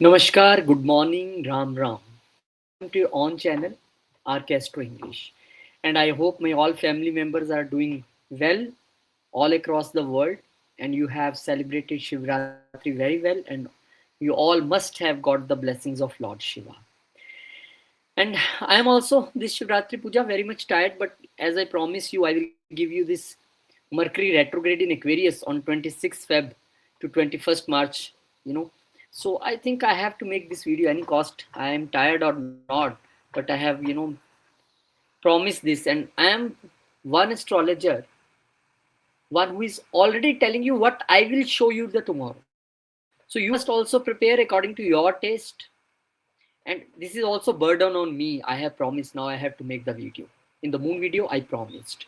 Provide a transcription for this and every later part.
Namaskar, good morning, Ram Ram. Welcome to your own channel, Orchestro English. And I hope my all family members are doing well all across the world and you have celebrated Shivratri very well and you all must have got the blessings of Lord Shiva. And I am also this Shivratri Puja very much tired, but as I promise you, I will give you this Mercury retrograde in Aquarius on 26th Feb to 21st March, you know. So I think I have to make this video any cost. I am tired or not, but I have, promised this, and I am one astrologer, one who is already telling you what I will show you the tomorrow. So you must also prepare according to your taste. And this is also burden on me. I have promised, now I have to make the video. In the moon video, I promised.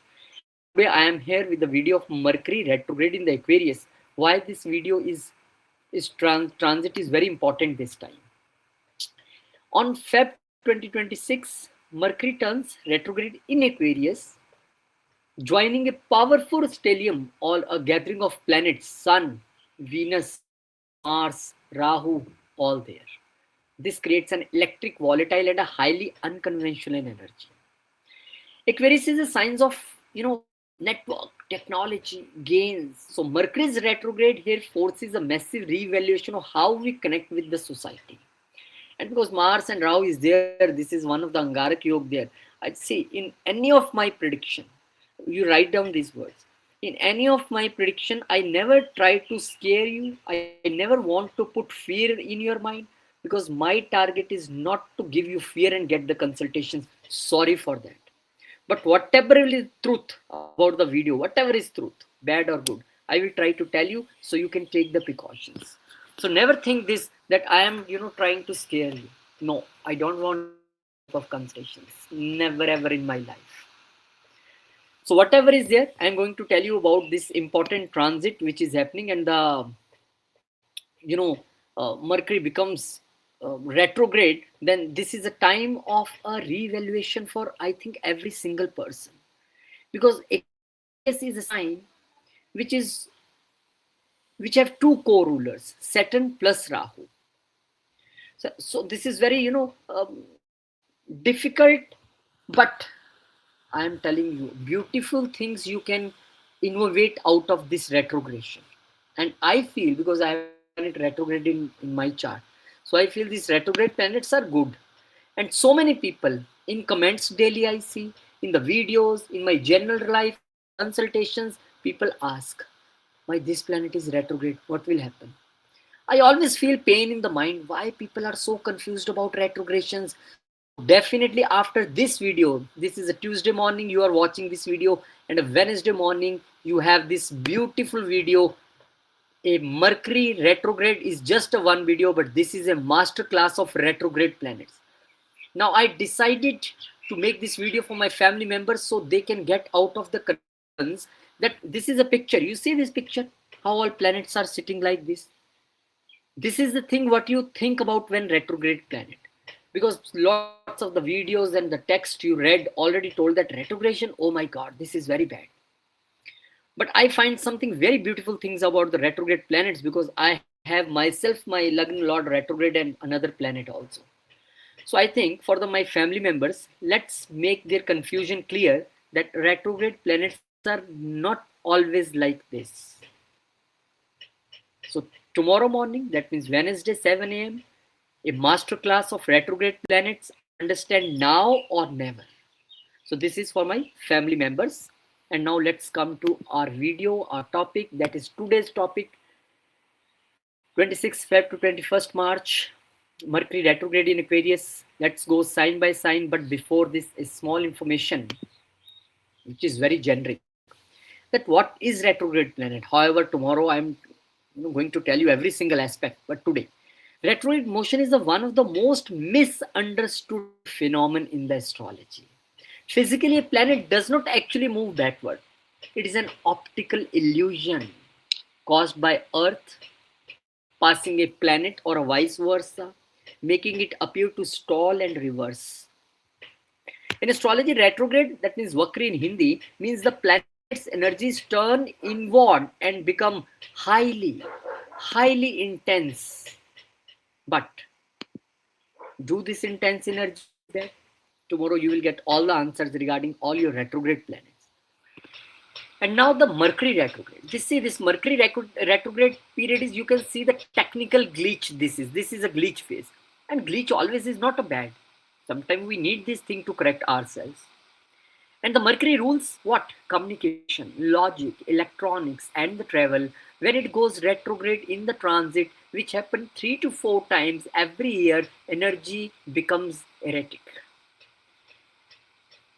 And today I am here with the video of Mercury retrograde in the Aquarius. Why this video is transit is very important this time. On Feb 2026, Mercury turns retrograde in Aquarius, joining a powerful stellium or a gathering of planets, Sun, Venus, Mars, Rahu, all there. This creates an electric, volatile, and a highly unconventional energy. Aquarius is a sign of, network, technology, gains. So Mercury's retrograde here forces a massive reevaluation of how we connect with the society. And because Mars and Rahu is there, this is one of the Angarak Yoga there. I'd say in any of my prediction, you write down these words. In any of my prediction, I never try to scare you. I never want to put fear in your mind because my target is not to give you fear and get the consultations. Sorry for that. But whatever is truth about the video, whatever is truth, bad or good, I will try to tell you so you can take the precautions. So never think this that I am, trying to scare you. No, I don't want of consultations. Never ever in my life. So whatever is there, I am going to tell you about this important transit which is happening, and the Mercury becomes retrograde. Then this is a time of a reevaluation for I think every single person, because Aquarius is a sign which is which have two co-rulers, Saturn plus Rahu. So this is very difficult, but I am telling you beautiful things you can innovate out of this retrogression. And I feel, because I have a planet retrograde in my chart, so I feel these retrograde planets are good. And so many people in comments daily I see, in the videos, in my general life consultations, people ask, why this planet is retrograde, what will happen? I always feel pain in the mind why people are so confused about retrogradations. So definitely after this video, this is a Tuesday morning you are watching this video, and a Wednesday morning you have this beautiful video. A Mercury retrograde is just a one video, but this is a master class of retrograde planets. Now I decided to make this video for my family members so they can get out of the concerns that this is a picture. You see this picture, how all planets are sitting like this. This is the thing what you think about when retrograde planet, because lots of the videos and the text you read already told that retrogression, oh my god, this is very bad. But I find something very beautiful things about the retrograde planets, because I have myself my Lagna Lord retrograde and another planet also. So I think for my family members, let's make their confusion clear that retrograde planets are not always like this. So tomorrow morning, that means Wednesday 7 a.m., a master class of retrograde planets, understand now or never. So this is for my family members. And now let's come to our video, our topic, that is today's topic, 26th Feb to 21st March, Mercury retrograde in Aquarius. Let's go sign by sign. But before this, a small information, which is very generic, that what is retrograde planet. However, tomorrow I'm going to tell you every single aspect. But today, retrograde motion is one of the most misunderstood phenomenon in the astrology. Physically, a planet does not actually move backward. It is an optical illusion caused by Earth passing a planet or a vice versa, making it appear to stall and reverse. In astrology, retrograde, that means Vakri in Hindi, means the planet's energies turn inward and become highly intense. But do this intense energy there. Tomorrow you will get all the answers regarding all your retrograde planets. And now the Mercury retrograde. This Mercury retrograde period is, you can see the technical glitch. This is a glitch phase, and glitch always is not a bad. Sometimes we need this thing to correct ourselves. And the Mercury rules what? Communication, logic, electronics, and the travel. When it goes retrograde in the transit, which happen 3 to 4 times every year, energy becomes erratic.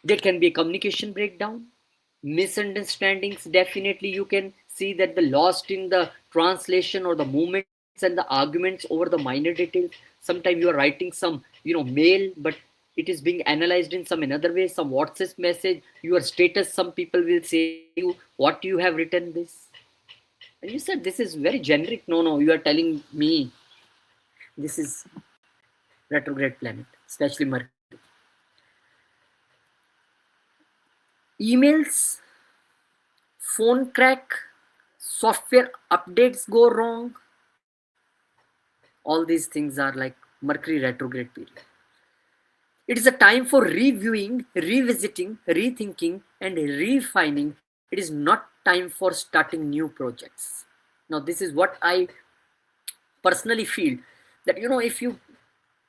There can be a communication breakdown, misunderstandings. Definitely, you can see that the lost in the translation or the movements and the arguments over the minor details. Sometimes you are writing some, mail, but it is being analyzed in some another way. Some WhatsApp message, your status. Some people will say you, what you have written this, and you said this is very generic. No, you are telling me this is retrograde planet, especially Mercury. Emails, phone crack, software updates go wrong. All these things are like Mercury retrograde period. It is a time for reviewing, revisiting, rethinking, and refining. It is not time for starting new projects. Now, this is what I personally feel, that if you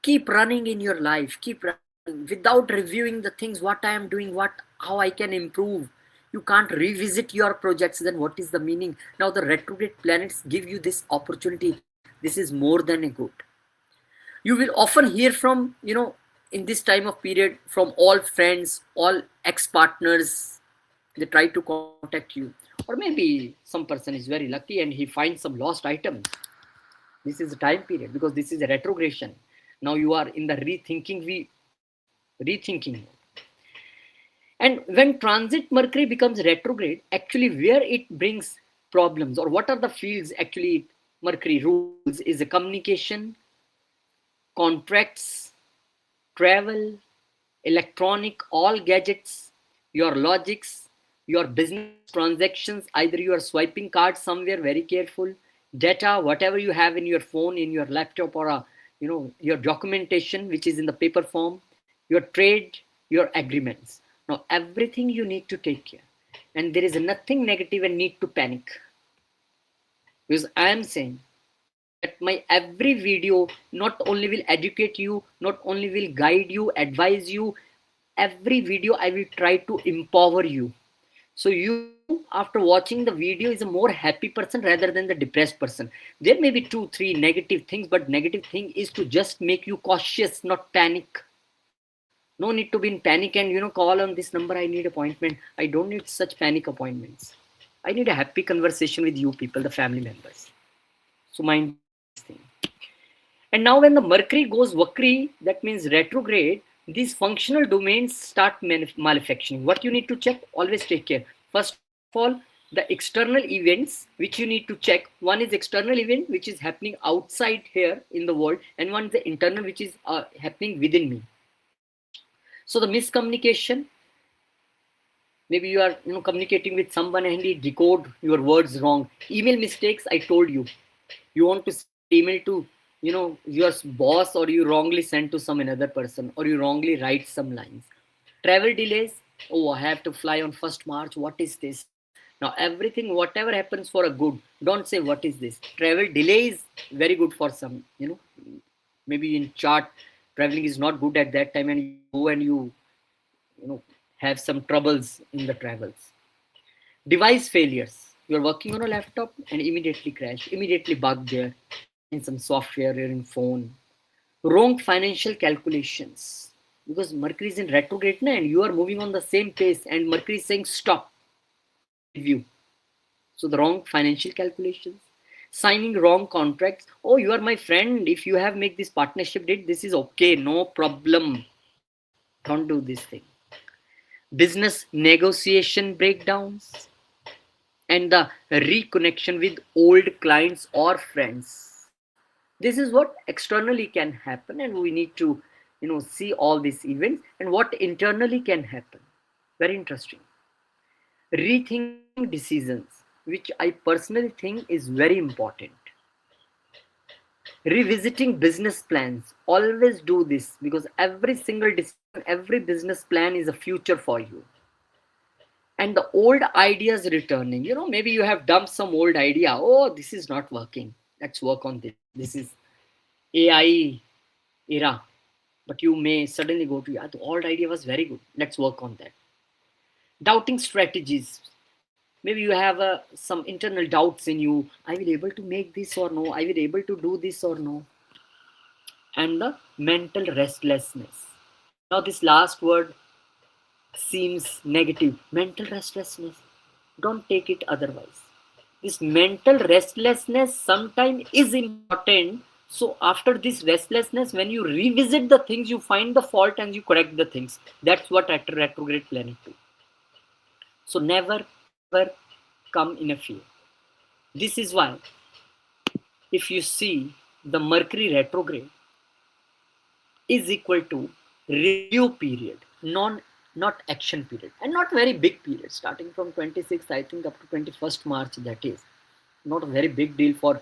keep running in your life, keep running without reviewing the things, what I am doing, how I can improve, you can't revisit your projects, then what is the meaning? Now the retrograde planets give you this opportunity. This is more than a good. You will often hear from, in this time of period, from all friends, all ex-partners. They try to contact you, or maybe some person is very lucky and he finds some lost items. This is a time period, because this is a retrogression. Now you are in the rethinking mode. And when transit Mercury becomes retrograde, actually where it brings problems, or what are the fields actually Mercury rules, is a communication, contracts, travel, electronic, all gadgets, your logics, your business transactions. Either you are swiping cards somewhere, very careful, data, whatever you have in your phone, in your laptop, or your documentation which is in the paper form, your trade, your agreements. Now everything you need to take care, and there is nothing negative and need to panic, because I am saying that my every video not only will educate you, not only will guide you, advise you, every video I will try to empower you. So you, after watching the video, is a more happy person rather than the depressed person. There may be 2 3 negative things, but negative thing is to just make you cautious, not panic. No need to be in panic and call on this number, I need appointment. I don't need such panic appointments. I need a happy conversation with you people, the family members. So mind this thing. And now when the Mercury goes Vakri, that means retrograde, these functional domains start malfunctioning. What you need to check, always take care. First of all, the external events which you need to check. One is external event which is happening outside here in the world, and one is the internal which is happening within me. So the miscommunication, maybe you are communicating with someone and he decode your words wrong. Email mistakes, I told you. You want to send email to your boss, or you wrongly send to some another person, or you wrongly write some lines. Travel delays, oh, I have to fly on 1st March, what is this? Now everything, whatever happens for a good, don't say what is this. Travel delay is very good for some, maybe in chart traveling is not good at that time, and you go and you have some troubles in the travels. Device failures, you're working on a laptop and immediately crash, immediately bug there in some software or in phone. Wrong financial calculations, because Mercury is in retrograde and you are moving on the same pace, and Mercury is saying stop, review. So the wrong financial calculations, signing wrong contracts. Oh, you are my friend, if you have make this partnership date, this is okay, no problem, don't do this thing. Business negotiation breakdowns, and the reconnection with old clients or friends. This is what externally can happen, and we need to see all these events. And what internally can happen, very interesting. Rethinking decisions, which I personally think is very important. Revisiting business plans. Always do this because every single decision, every business plan is a future for you. And the old ideas returning. Maybe you have dumped some old idea. Oh, this is not working. Let's work on this. This is AI era. But you may suddenly go to, yeah, the old idea was very good. Let's work on that. Doubting strategies. Maybe you have some internal doubts in you. I will able to make this or no? I will able to do this or no? And the mental restlessness. Now this last word seems negative. Mental restlessness. Don't take it otherwise. This mental restlessness sometimes is important. So after this restlessness, when you revisit the things, you find the fault and you correct the things. That's what retrograde planet do. So never ever come in a fear. This is why if you see the Mercury retrograde is equal to review period, not action period, and not very big period, starting from 26th, I think, up to 21st March. That is not a very big deal. For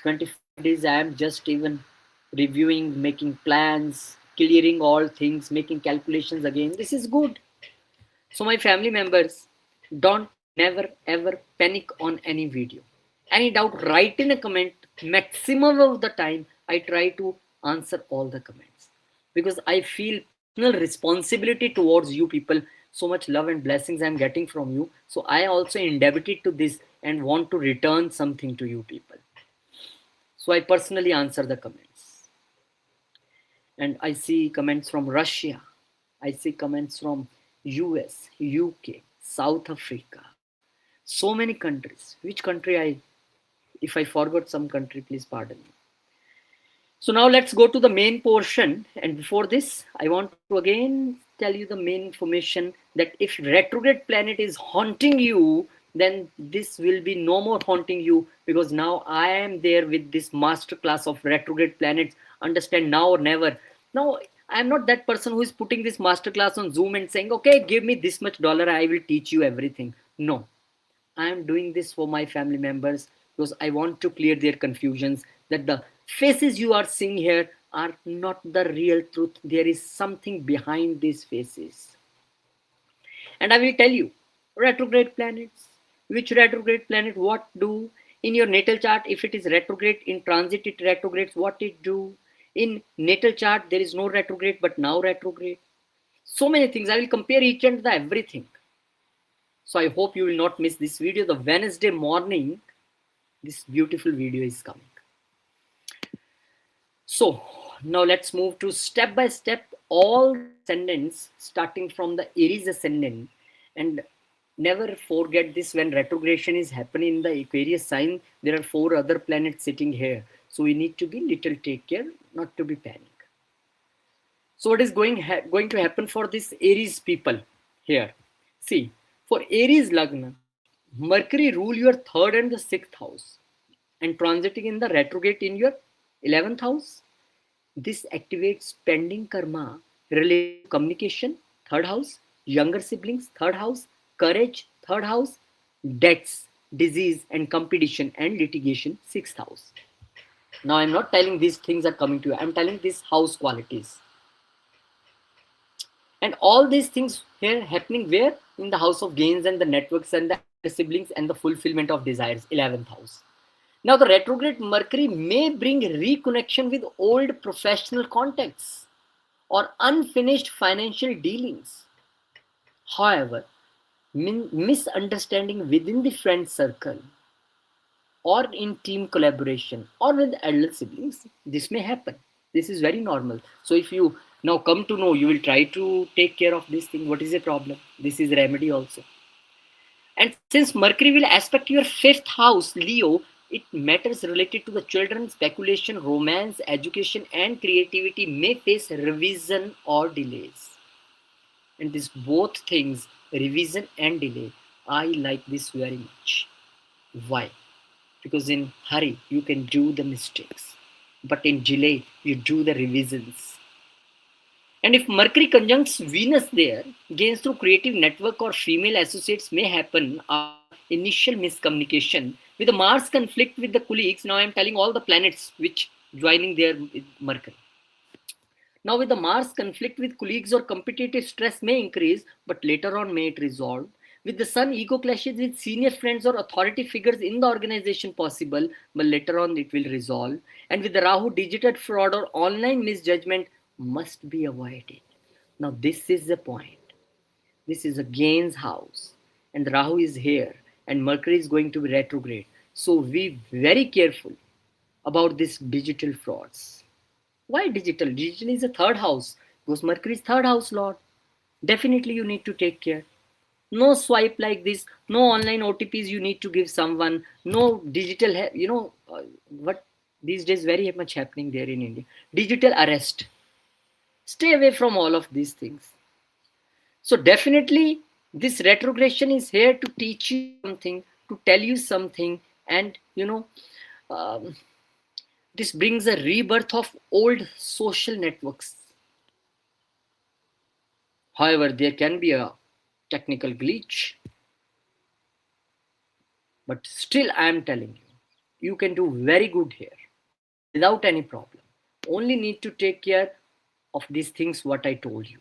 25 days, I am just even reviewing, making plans, clearing all things, making calculations again. This is good. So my family members, don't never ever panic on any video. Any doubt, write in a comment. Maximum of the time, I try to answer all the comments because I feel personal responsibility towards you people. So much love and blessings I'm getting from you. So I also indebted to this and want to return something to you people. So I personally answer the comments. And I see comments from Russia. I see comments from US, UK, South Africa. So many countries. Which country if I forgot some country, please pardon me. So now let's go to the main portion. And before this, I want to again tell you the main information that if retrograde planet is haunting you, then this will be no more haunting you because now I am there with this master class of retrograde planets. Understand now or never. Now, I am not that person who is putting this master class on Zoom and saying, okay, give me this much dollar, I will teach you everything. No, I am doing this for my family members because I want to clear their confusions that the faces you are seeing here are not the real truth. There is something behind these faces. And I will tell you, retrograde planets, which retrograde planet, what do in your natal chart. If it is retrograde, in transit it retrogrades, what it do. In natal chart, there is no retrograde, but now retrograde. So many things. I will compare each and the everything. So I hope you will not miss this video. The Wednesday morning, this beautiful video is coming. So now let's move to step by step all ascendants starting from the Aries ascendant. And never forget this, when retrogression is happening in the Aquarius sign, there are 4 other planets sitting here. So we need to be little take care, not to be panic. So what is going to happen for this Aries people here? See, for Aries Lagna, Mercury rule your 3rd and the 6th house and transiting in the retrograde in your 11th house. This activates pending karma related to communication, 3rd house, younger siblings, 3rd house, courage, 3rd house, debts, disease and competition and litigation, 6th house. Now I'm not telling these things are coming to you. I'm telling these house qualities. And all these things here happening where? In the house of gains and the networks and the siblings and the fulfillment of desires, 11th house. Now the retrograde Mercury may bring reconnection with old professional contacts or unfinished financial dealings. However, misunderstanding within the friend circle or in team collaboration or with elder siblings, this may happen. This is very normal. So if you now come to know, you will try to take care of this thing. What is a problem? This is remedy also. And since Mercury will aspect your 5th house, Leo, it matters related to the children, speculation, romance, education, and creativity may face revision or delays. And these both things, revision and delay, I like this very much. Why? Because in hurry, you can do the mistakes. But in delay, you do the revisions. And if Mercury conjuncts Venus there, gains through creative network or female associates may happen initial miscommunication with the Mars conflict with the colleagues. Now I am telling all the planets which joining there with Mercury. Now, with the Mars, conflict with colleagues or competitive stress may increase, but later on may it resolve. With the Sun, ego clashes with senior friends or authority figures in the organization possible, but later on it will resolve. And with the Rahu, digital fraud or online misjudgment must be avoided. Now, this is the point. This is a gains house, and Rahu is here, and Mercury is going to be retrograde. So, be very careful about this digital frauds. Why digital? Digital is a third house because Mercury is third house lord. Definitely, you need to take care. No swipe like this. No online OTPs you need to give someone. No digital. What these days very much happening there in India. Digital arrest. Stay away from all of these things. So definitely, this retrogression is here to teach you something, to tell you something, and um, this brings a rebirth of old social networks. However, there can be a technical glitch, but still, I am telling you, you can do very good here without any problem. Only need to take care of these things what I told you.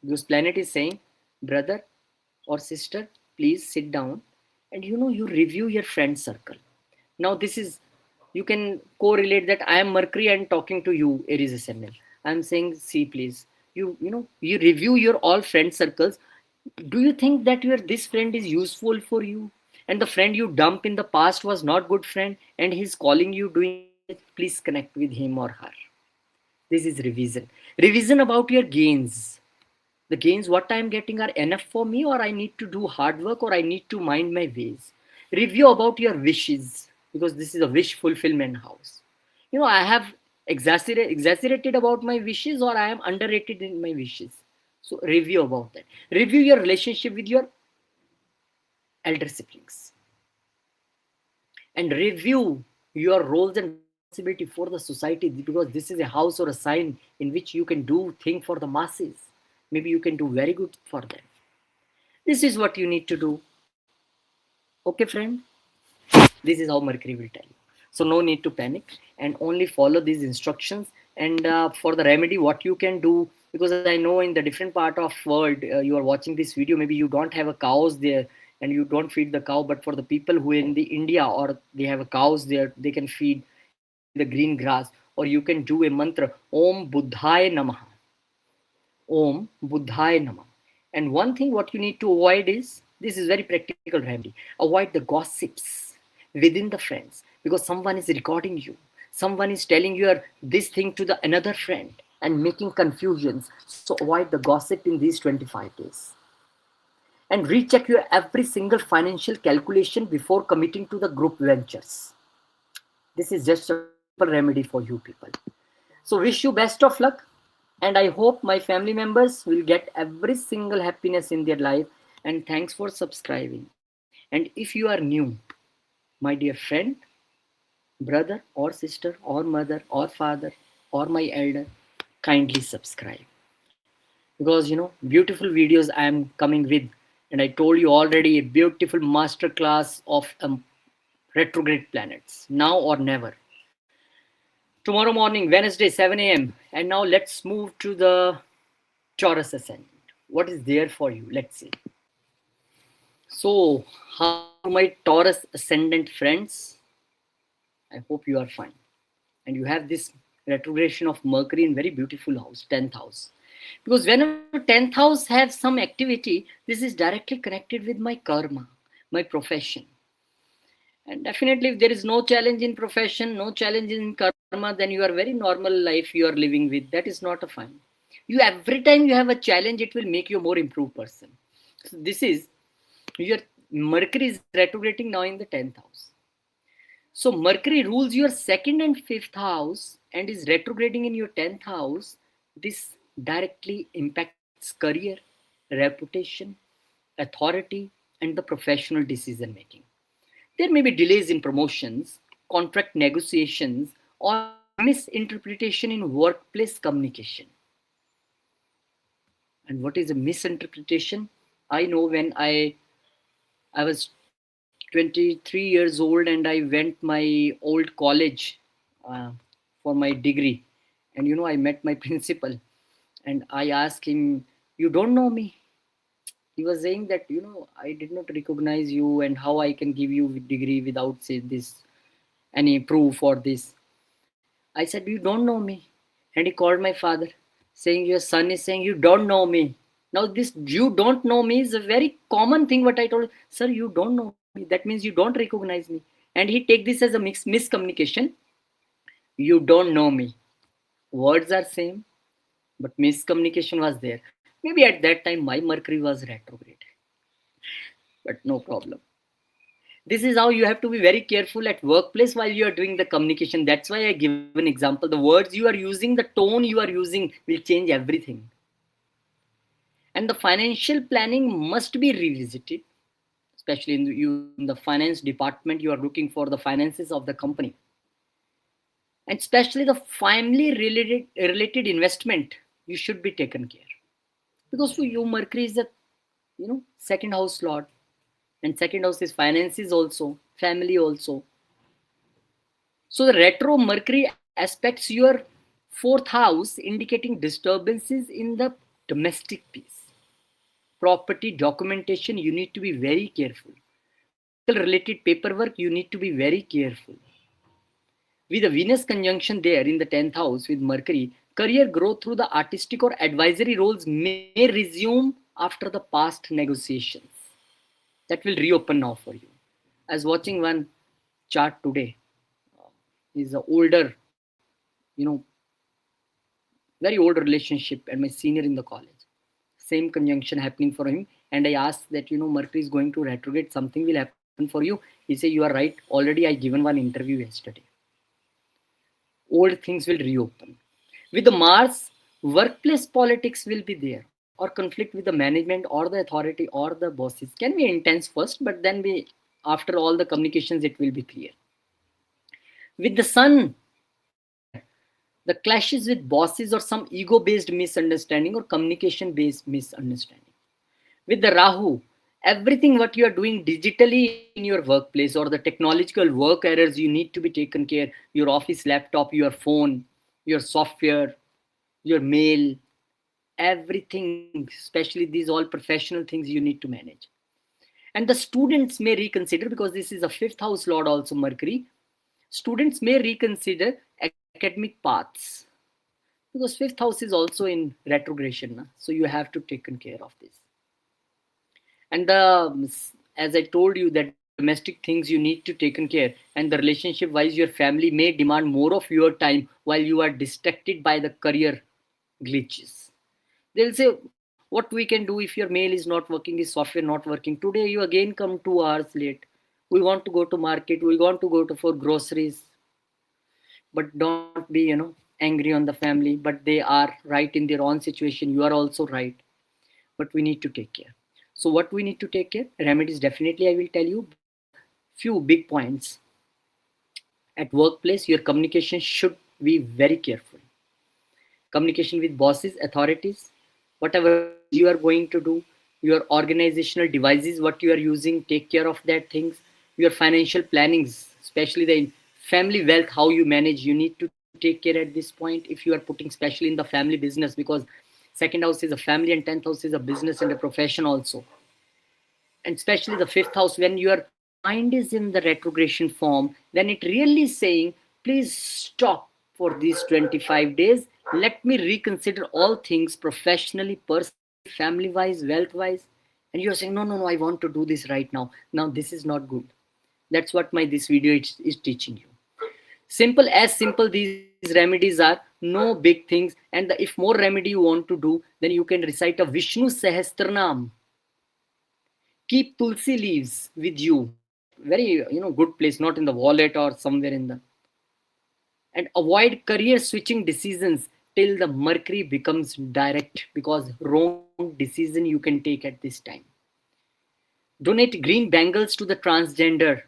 Because planet is saying, brother or sister, please sit down and you review your friend circle. Now this is, you can correlate that I am Mercury and talking to you, Aries Ascendant. I'm saying, see, please, you review your all friend circles. Do you think that your this friend is useful for you? And the friend you dump in the past was not good friend, and he's calling you doing it, please connect with him or her. This is revision. Revision about your gains. The gains what I'm getting are enough for me, or I need to do hard work, or I need to mind my ways. Review about your wishes, because this is a wish fulfillment house. I have exaggerated about my wishes, or I am underrated in my wishes. So review about that. Review your relationship with your elder siblings, and review your roles and responsibility for the society, because this is a house or a sign in which you can do thing for the masses. Maybe you can do very good for them. This is what you need to do. Okay, friend? This is how Mercury will tell you. So no need to panic, and only follow these instructions. And for the remedy, what you can do, because I know in the different part of world you are watching this video, maybe you don't have a cows there and you don't feed the cow, but for the people who are in the India, or they have a cows there, they can feed in the green grass, or you can do a mantra, Om Buddhaya Namaha. Om Buddhaya Namah. And one thing what you need to avoid is, this is very practical remedy. Avoid the gossips within the friends, because someone is recording you. Someone is telling you this thing to the another friend and making confusions. So avoid the gossip in these 25 days. And recheck your every single financial calculation before committing to the group ventures. This is just a simple remedy for you people. So wish you best of luck, and I hope my family members will get every single happiness in their life. And thanks for subscribing. And if you are new, my dear friend, brother or sister or mother or father or my elder, kindly subscribe, because beautiful videos I am coming with. And I told you already, a beautiful master class of retrograde planets, now or never. Tomorrow morning, Wednesday, 7 a.m. And now let's move to the Taurus ascendant. What is there for you? Let's see. So, how my Taurus ascendant friends? I hope you are fine. And you have this retrogression of Mercury in very beautiful house, 10th house. Because whenever 10th house has some activity, this is directly connected with my karma, my profession. And definitely, if there is no challenge in profession, no challenge in karma, then you are very normal life you are living with. That is not a fun. You, every time you have a challenge, it will make you a more improved person. So this is your Mercury is retrograding now in the 10th house. So Mercury rules your second and fifth house and is retrograding in your 10th house. This directly impacts career, reputation, authority, and the professional decision making. There may be delays in promotions, contract negotiations, or misinterpretation in workplace communication. And what is a misinterpretation? I know when I was 23 years old and I went my old college uh, for my degree. And I met my principal and I asked him, "You don't know me?" He was saying that, "I did not recognize you, and how I can give you a degree without say this any proof or this." I said, "You don't know me." And he called my father, saying, "Your son is saying you don't know me." Now, this "you don't know me" is a very common thing. What I told, "Sir, you don't know me. That means you don't recognize me." And he take this as a miscommunication. You don't know me. Words are same, but miscommunication was there. Maybe at that time my Mercury was retrograde, but no problem. This is how you have to be very careful at workplace while you are doing the communication. That's why I give an example. The words you are using, the tone you are using will change everything. And the financial planning must be revisited, especially in the finance department. You are looking for the finances of the company, and especially the family related investment, you should be taken care, because for you Mercury is the second house lord, and second house is finances also, family also. So the retro Mercury aspects your fourth house, indicating disturbances in the domestic peace. Property documentation, you need to be very careful. Medical related paperwork, you need to be very careful. With a Venus conjunction there in the 10th house with Mercury, career growth through the artistic or advisory roles may resume after the past negotiations. That will reopen now for you. I was watching one chart today. He's an older, you know, very old relationship, and my senior in the college. Same conjunction happening for him. And I asked that, Mercury is going to retrograde, something will happen for you. He said, "You are right. Already I given one interview yesterday." Old things will reopen. With the Mars, workplace politics will be there, or conflict with the management or the authority or the bosses. Can be intense first, but then after all the communications, it will be clear. With the Sun there, the clashes with bosses or some ego based misunderstanding or communication based misunderstanding. With the Rahu, everything what you are doing digitally in your workplace or the technological work errors, you need to be taken care. Your office laptop, your phone, your software, your mail, everything, especially these all professional things you need to manage. And the students may reconsider, because this is a fifth house lord also Mercury. Students may reconsider academic paths, because fifth house is also in retrogression, so you have to taken care of this. And as I told you, that domestic things you need to taken care, and the relationship wise, your family may demand more of your time while you are distracted by the career glitches. They'll say, "What we can do if your mail is not working, is software not working? Today you again come 2 hours late. We want to go to market, we want to go to for groceries." But don't be, angry on the family, but they are right in their own situation. You are also right, but we need to take care. So what we need to take care? Remedies, definitely I will tell you, but few big points. At workplace, your communication should be very careful. Communication with bosses, authorities, whatever things you are going to do, your organizational devices, what you are using, take care of that things. Your financial plannings, especially the family wealth, how you manage, you need to take care at this point. If you are putting especially in the family business, because second house is a family and 10th house is a business and a profession also. And especially the fifth house, when your mind is in the retrogression form, then it really is saying, "Please stop for these 25 days. Let me reconsider all things professionally, personally, family wise, wealth wise." And you're saying, "No, no, no, I want to do this right now." Now, this is not good. That's what this video is teaching you. Simple these remedies are, no big things. And if more remedy you want to do, then you can recite a Vishnu Sahasranam. Keep tulsi leaves with you, very good place, not in the wallet or somewhere in the. And avoid career switching decisions till the Mercury becomes direct, because wrong decision you can take at this time. Donate green bangles to the transgender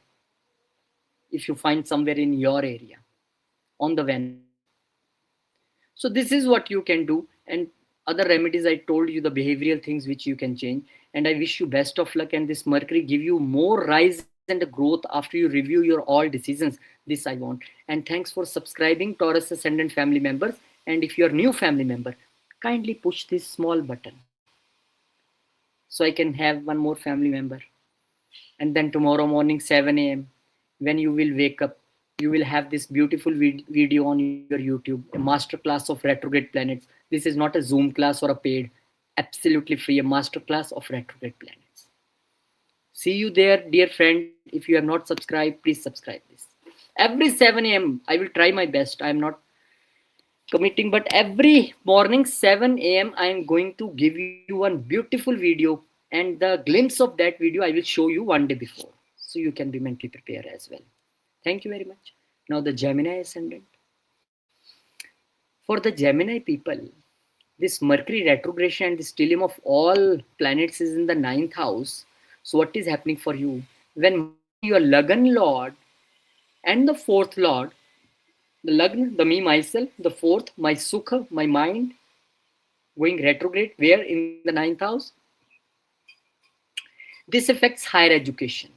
if you find somewhere in your area on the Venus. So this is what you can do. And other remedies, I told you the behavioral things which you can change. And I wish you best of luck, and this Mercury give you more rise and the growth after you review your all decisions. This I want. And thanks for subscribing, Taurus Ascendant family members. And if you're new family member, kindly push this small button so I can have one more family member. And then tomorrow morning 7 a.m. when you will wake up, you will have this beautiful video on your YouTube, a master class of retrograde planets. This is not a Zoom class or a paid, absolutely free, a master class of retrograde planets. See you there, dear friend. If you have not subscribed, please subscribe this. Every 7 a.m. I will try my best. I am not committing, but every morning 7 a.m. I am going to give you one beautiful video, and the glimpse of that video I will show you one day before, so you can be mentally prepared as well. Thank you very much. Now the Gemini ascendant. For the Gemini people, this Mercury retrogression and this stellium of all planets is in the 9th house. So what is happening for you? When your Lagan Lord and the 4th Lord, the Lagna, the me, myself, the 4th, my Sukha, my mind, going retrograde, where in the 9th house? This affects higher education.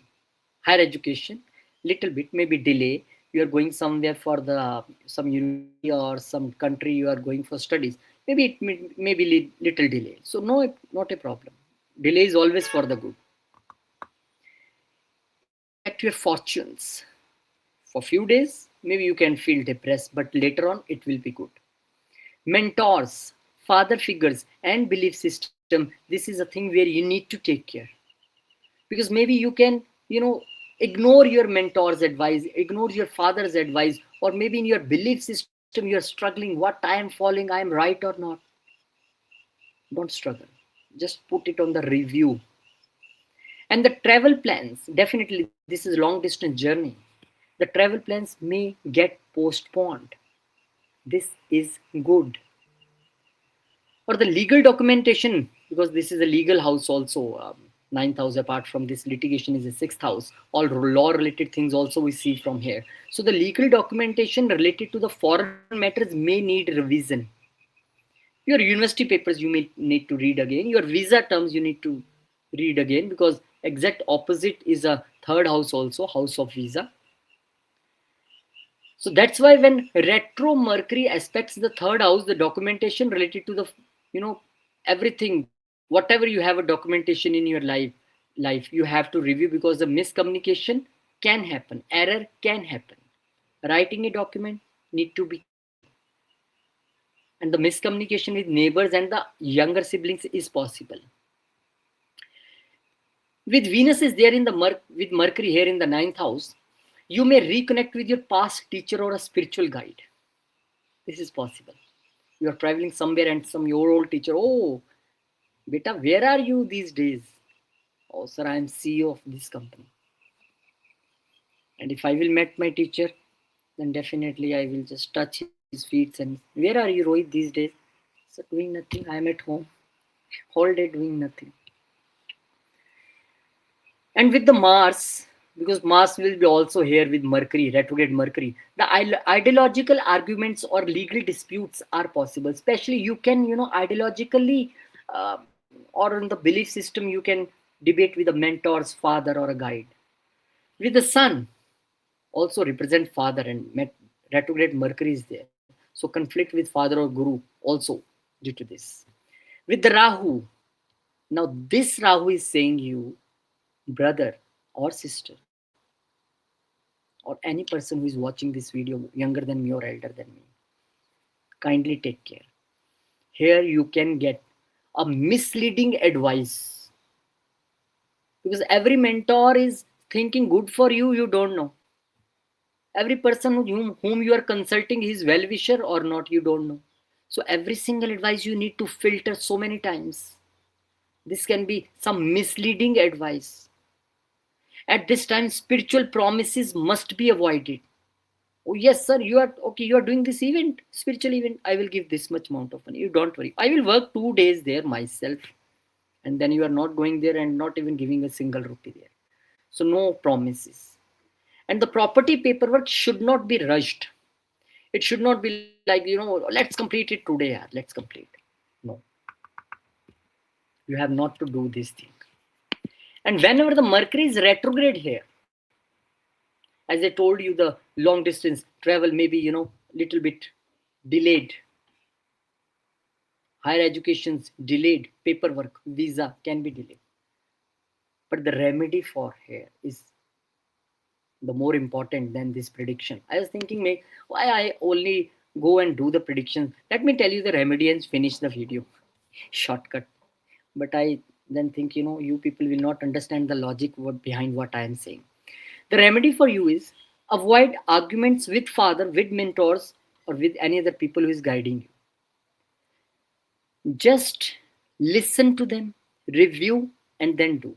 Higher education, little bit, maybe delay. You are going somewhere for some university or some country you are going for studies. Maybe it may be little delay. So no, not a problem. Delay is always for the good. It will affect your fortunes. For few days, maybe you can feel depressed, but later on it will be good. Mentors, father figures, and belief system. This is a thing where you need to take care. Because maybe you can, ignore your mentor's advice, ignore your father's advice, or maybe in your belief system you're struggling, what I am following, I am right or not. Don't struggle. Just put it on the review. And the travel plans, definitely this is long distance journey. The travel plans may get postponed. This is good. Or the legal documentation, because this is a legal house also. 9th house, apart from this litigation, is a 6th house. All law related things also we see from here. So the legal documentation related to the foreign matters may need revision. Your university papers you may need to read again. Your visa terms you need to read again, because exact opposite is a 3rd house also, house of visa. So that's why when retro Mercury aspects the 3rd house, the documentation related to the, everything, whatever you have a documentation in your life, you have to review, because the miscommunication can happen, error can happen. Writing a document need to be careful. And the miscommunication with neighbors and the younger siblings is possible. With Venus is there in the with Mercury here in the 9th house, you may reconnect with your past teacher or a spiritual guide. This is possible. You are traveling somewhere and your old teacher, oh, beta, where are you these days? Oh, sir, I am CEO of this company. And if I will meet my teacher, then definitely I will just touch his feet and, where are you, Rohit, these days? So doing nothing. I am at home. Whole day doing nothing. And with the Mars, because Mars will be also here with Mercury, retrograde Mercury, the ideological arguments or legal disputes are possible. Especially you can, ideologically or in the belief system, you can debate with a mentor's father or a guide. With the Sun, also represent father, and retrograde Mercury is there. So conflict with father or guru also due to this. With the Rahu, now this Rahu is saying you, brother or sister, or any person who is watching this video, younger than me or elder than me, kindly take care. Here you can get a misleading advice, because every mentor is thinking good for you, you don't know. Every person whom you are consulting, is well-wisher or not, you don't know. So every single advice you need to filter so many times. This can be some misleading advice. At this time, spiritual promises must be avoided. Oh yes, sir, you are okay, you are doing this event, spiritual event, I will give this much amount of money, you don't worry, I will work 2 days there myself. And then you are not going there and not even giving a single rupee there. So no promises. And the property paperwork should not be rushed. It should not be like, let's complete it today, let's complete. No, you have not to do this thing. And whenever the Mercury is retrograde here, As I told you, the long distance travel may be, little bit delayed. Higher education's delayed. Paperwork, visa can be delayed. But the remedy for here is the more important than this prediction. I was thinking, why I only go and do the prediction? Let me tell you the remedy and finish the video. Shortcut. But I then think, you people will not understand the logic behind what I am saying. The remedy for you is avoid arguments with father, with mentors, or with any other people who is guiding you. Just listen to them, review, and then do.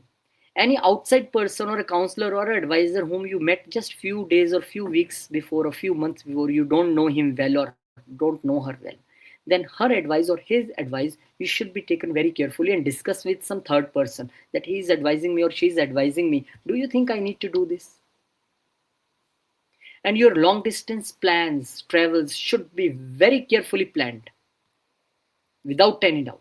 Any outside person or a counselor or an advisor whom you met just few days or few weeks before or few months before, you don't know him well or don't know her well, then her advice or his advice you should be taken very carefully and discuss with some third person that he is advising me or she is advising me. Do you think I need to do this? And your long distance plans, travels should be very carefully planned without any doubt.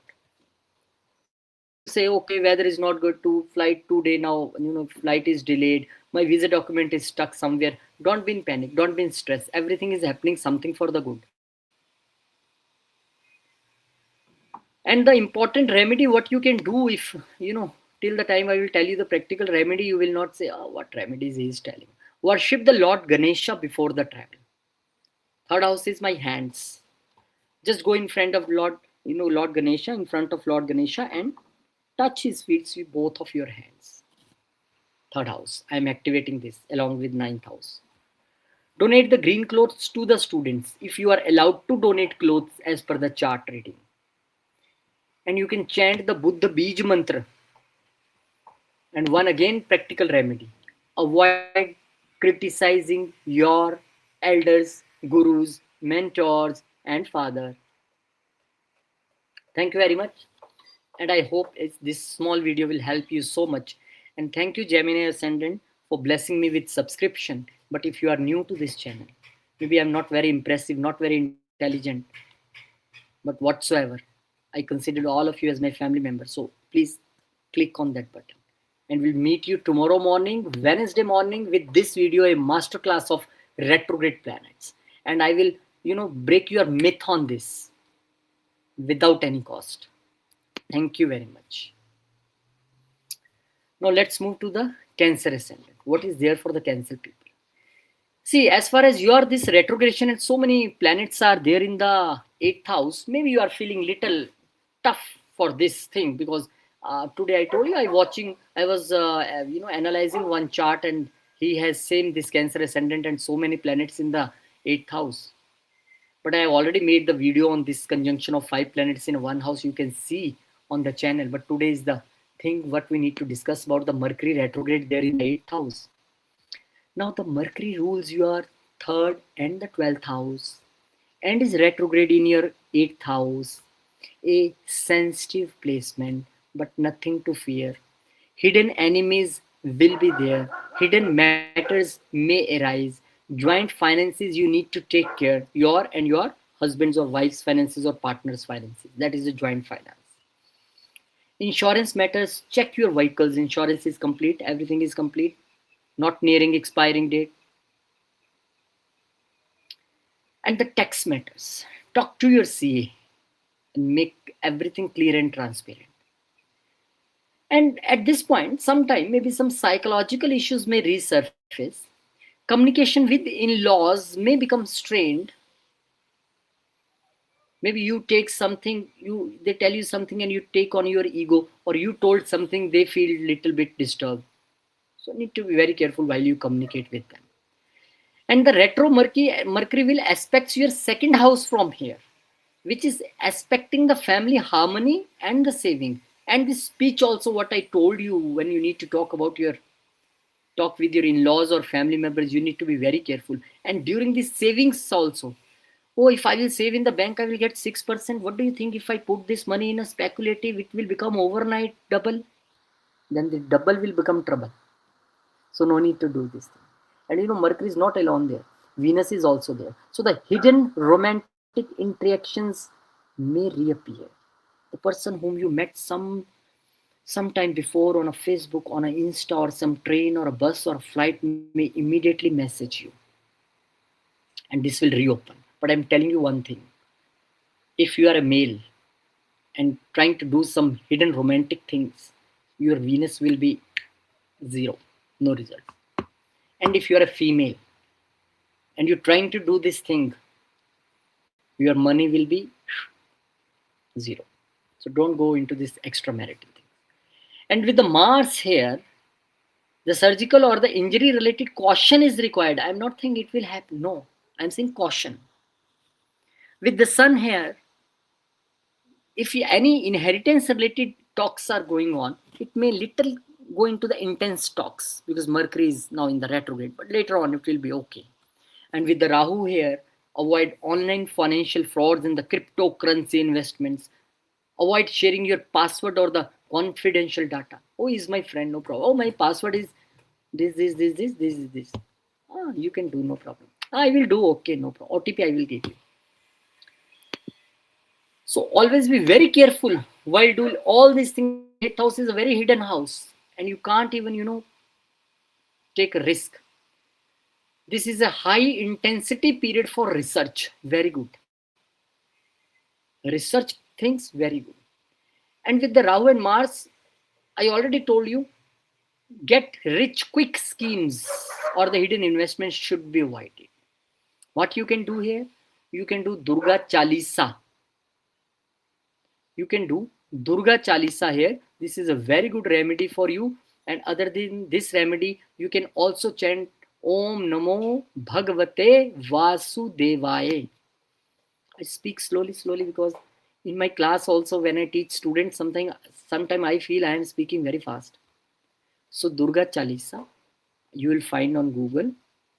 Say, okay, weather is not good to flight today now, flight is delayed, my visa document is stuck somewhere. Don't be in panic, don't be in stress. Everything is happening something for the good. And the important remedy, what you can do, if till the time I will tell you the practical remedy, you will not say, oh, what remedies he is telling. Worship the Lord Ganesha before the travel. Third house is my hands. Just go in front of Lord Ganesha, in front of Lord Ganesha, and touch his feet with both of your hands. Third house, I am activating this along with ninth house. Donate the green clothes to the students if you are allowed to donate clothes as per the chart reading. And you can chant the Buddha Bij mantra. And one again practical remedy. Avoid criticizing your elders, gurus, mentors, and father. Thank you very much. And I hope this small video will help you so much. And thank you, Gemini Ascendant, for blessing me with subscription. But if you are new to this channel, maybe I'm not very impressive, not very intelligent, but whatsoever, I consider all of you as my family members. So please click on that button. And we'll meet you tomorrow morning, Wednesday morning, with this video, a masterclass of retrograde planets. And I will, break your myth on this without any cost. Thank you very much. Now let's move to the Cancer Ascendant. What is there for the Cancer people? See, as far as your this retrogression and so many planets are there in the 8th house, maybe you are feeling little tough for this thing because today I told you I was analyzing one chart and he has same this Cancer Ascendant and so many planets in the 8th house. But I have already made the video on this conjunction of 5 planets in one house. You can see on the channel. But today is the thing what we need to discuss about the Mercury retrograde there in the 8th house. Now the Mercury rules your 3rd and the 12th house and is retrograde in your 8th house. A sensitive placement, but nothing to fear. Hidden enemies will be there. Hidden matters may arise. Joint finances you need to take care. Your and your husband's or wife's finances or partner's finances. That is a joint finance. Insurance matters. Check your vehicles. Insurance is complete. Everything is complete. Not nearing expiring date. And the tax matters. Talk to your CA and make everything clear and transparent. And at this point, sometime maybe some psychological issues may resurface. Communication with in-laws may become strained. Maybe you take something, they tell you something and you take on your ego, or you told something, they feel little bit disturbed. So need to be very careful while you communicate with them. And the retro Mercury will aspect your 2nd house from here, which is aspecting the family harmony and the saving. And this speech also, what I told you, when you need to talk with your in-laws or family members, you need to be very careful. And during this savings also, oh, if I will save in the bank, I will get 6%. What do you think if I put this money in a speculative, it will become overnight double? Then the double will become trouble. So no need to do this thing. And Mercury is not alone there. Venus is also there. So the hidden romantic interactions may reappear. The person whom you met some sometime before on a Facebook, on an Insta, or some train or a bus or a flight may immediately message you. And this will reopen. But I'm telling you one thing. If you are a male and trying to do some hidden romantic things, your Venus will be zero, no result. And if you are a female and you're trying to do this thing, your money will be zero. So don't go into this extramarital thing. And with the Mars here, the surgical or the injury related caution is required. I'm not saying it will happen. No, I'm saying caution. With the Sun here, if any inheritance related talks are going on, it may little go into the intense talks because Mercury is now in the retrograde, but later on it will be okay. And with the Rahu here, avoid online financial frauds in the cryptocurrency investments. Avoid sharing your password or the confidential data. Oh, he's my friend, no problem. Oh, my password is this. Ah, you can do, no problem. I will do, okay, no problem. OTP I will give you. So always be very careful while doing all these things. 8th house is a very hidden house and you can't even, take a risk. This is a high intensity period for research. Very good. Research things, very good. And with the Rahu and Mars, I already told you, get rich quick schemes or the hidden investments should be avoided. What you can do here? You can do Durga Chalisa. You can do Durga Chalisa here. This is a very good remedy for you. And other than this remedy, you can also chant Om Namo Bhagavate Vasudevaya. I speak slowly because in my class also when I teach students sometime I feel I am speaking very fast. So Durga Chalisa, you will find on Google.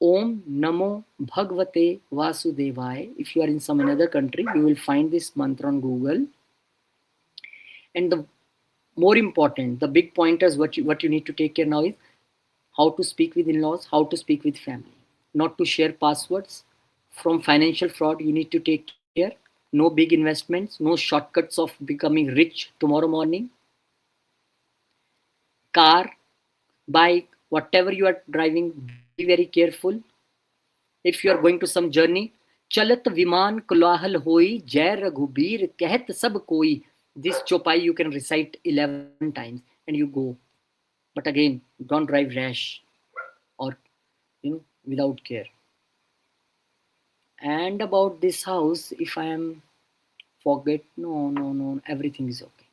Om Namo Bhagavate Vasudevaya. If you are in some another country, you will find this mantra on Google. And the more important, the big pointers what you need to take care now is how to speak with in-laws, how to speak with family, not to share passwords. From financial fraud, you need to take care. No big investments, no shortcuts of becoming rich tomorrow morning. Car, bike, whatever you are driving, be very careful. If you are going to some journey, chalat viman kulahal hoi, jai raghubir kehat sab koi. This chopai you can recite 11 times and you go. But again, don't drive rash or without care. And about this house, if I am forget, no, everything is okay.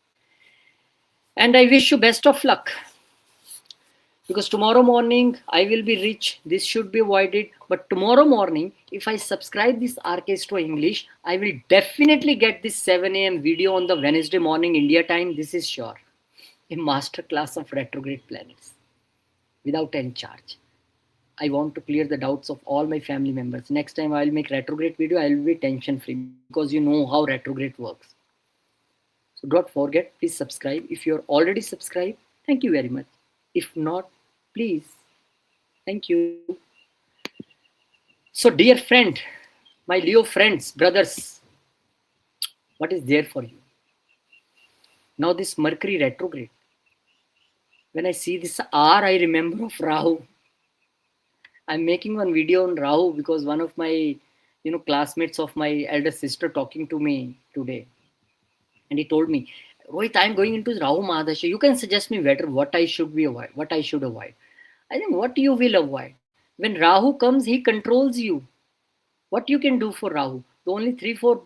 And I wish you best of luck. Because tomorrow morning I will be rich. This should be avoided. But tomorrow morning, if I subscribe this Archestro English, I will definitely get this 7 a.m. video on the Wednesday morning India time. This is sure. A masterclass of retrograde planets without any charge. I want to clear the doubts of all my family members. Next time I will make retrograde video, I will be tension free because you know how retrograde works. So don't forget, please subscribe. If you're already subscribed, thank you very much. If not, please. Thank you. So dear friend, my Leo friends, brothers, what is there for you? Now this Mercury retrograde. When I see this R, I remember of Rahu. I'm making one video on Rahu because one of my classmates of my elder sister talking to me today. And he told me, Rohit, I'm going into Rahu Mahadasha. You can suggest me better what I should avoid. I think what you will avoid. When Rahu comes, he controls you. What you can do for Rahu? The only 3-4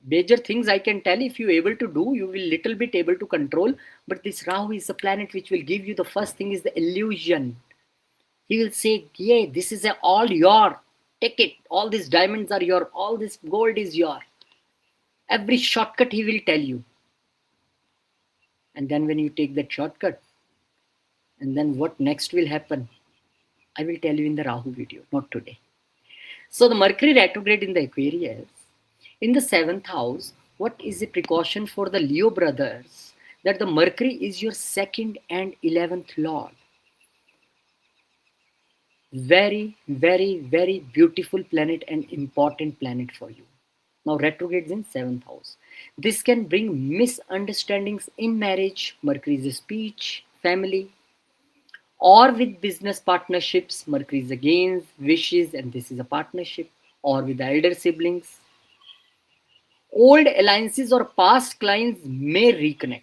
major things I can tell, if you're able to do, you will little bit able to control. But this Rahu is a planet which will give you the first thing is the illusion. He will say, yeah, this is all your. Take it. All these diamonds are your. All this gold is your. Every shortcut he will tell you. And then when you take that shortcut, and then what next will happen, I will tell you in the Rahu video, not today. So the Mercury retrograde in the Aquarius, in the 7th house, what is the precaution for the Leo brothers? That the Mercury is your 2nd and 11th lord. Very, very, very beautiful planet and important planet for you. Now retrogrades in 7th house. This can bring misunderstandings in marriage, Mercury is speech, family, or with business partnerships. Mercury is against wishes, and this is a partnership, or with elder siblings. Old alliances or past clients may reconnect.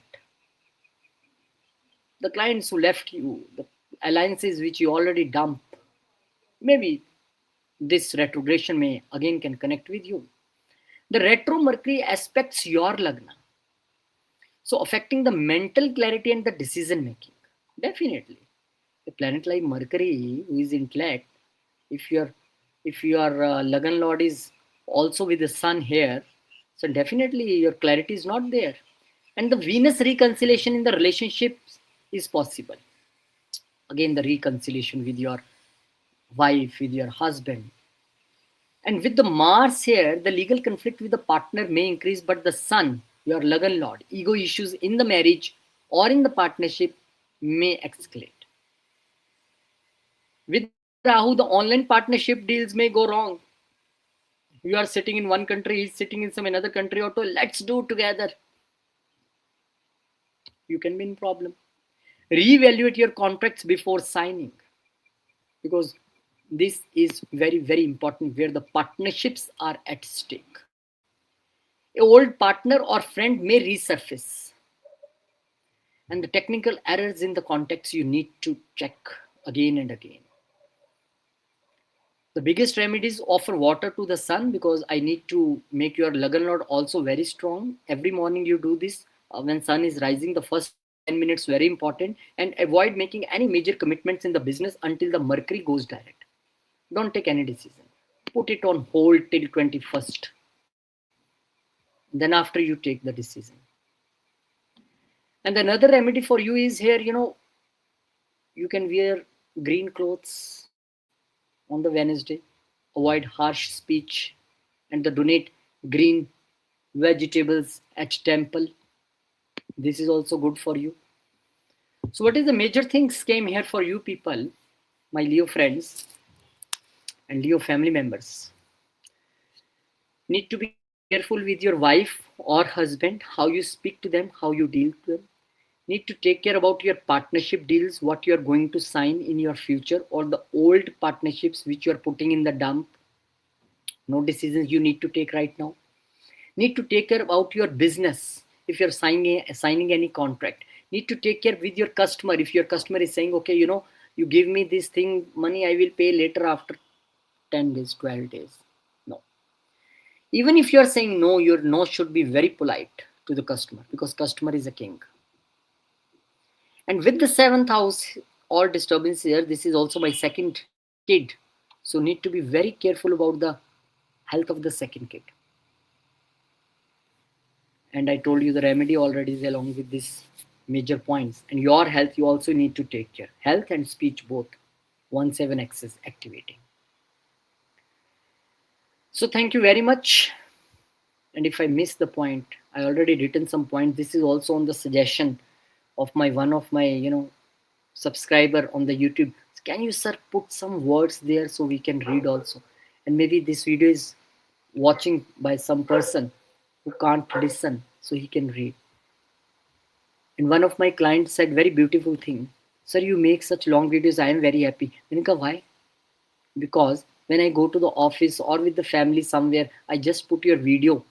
The clients who left you, the alliances which you already dumped, maybe this retrogression may again can connect with you. The retro Mercury aspects your Lagna, so affecting the mental clarity and the decision making. Definitely, a planet like Mercury, who is intellect, if your Lagan Lord is also with the Sun here, so definitely your clarity is not there, and the Venus reconciliation in the relationships is possible. Again, the reconciliation with your wife, with your husband. And with the Mars here, the legal conflict with the partner may increase, but the Sun, your Lagan Lord, ego issues in the marriage or in the partnership may escalate. With Rahu, the online partnership deals may go wrong. You are sitting in one country, he's sitting in some another country, or to let's do together. You can be in problem. Reevaluate your contracts before signing, because this is very, very important where the partnerships are at stake. A old partner or friend may resurface, and the technical errors in the context you need to check again and again. The biggest remedies offer water to the sun, because I need to make your Lagan Lord also very strong. Every morning you do this when sun is rising, the first 10 minutes very important, and avoid making any major commitments in the business until the Mercury goes direct. Don't take any decision. Put it on hold till 21st. Then after you take the decision. And another remedy for you is here, you can wear green clothes on the Wednesday, avoid harsh speech, and the donate green vegetables at temple. This is also good for you. So what is the major things came here for you people, my Leo friends and Leo family members? Need to be careful with your wife or husband, how you speak to them, how you deal to them. Need to take care about your partnership deals, what you are going to sign in your future, or the old partnerships which you are putting in the dump. No decisions you need to take right now. Need to take care about your business if you're signing any contract. Need to take care with your customer. If your customer is saying, okay, you give me this thing money, I will pay later after 10 days, 12 days. No. Even if you're saying no, your no should be very polite to the customer, because customer is a king. And with the 7th house or disturbance here, this is also my second kid. So need to be very careful about the health of the second kid. And I told you the remedy already is along with these major points. And your health, you also need to take care. Health and speech both. 1/7 axis activating. So thank you very much. And if I miss the point, I already written some point. This is also on the suggestion of one of my subscriber on the YouTube. Can you sir put some words there so we can read also? And maybe this video is watching by some person who can't listen, so he can read. And one of my clients said very beautiful thing. Sir, you make such long videos. I am very happy. Menika, why? Because when I go to the office or with the family somewhere, I just put your video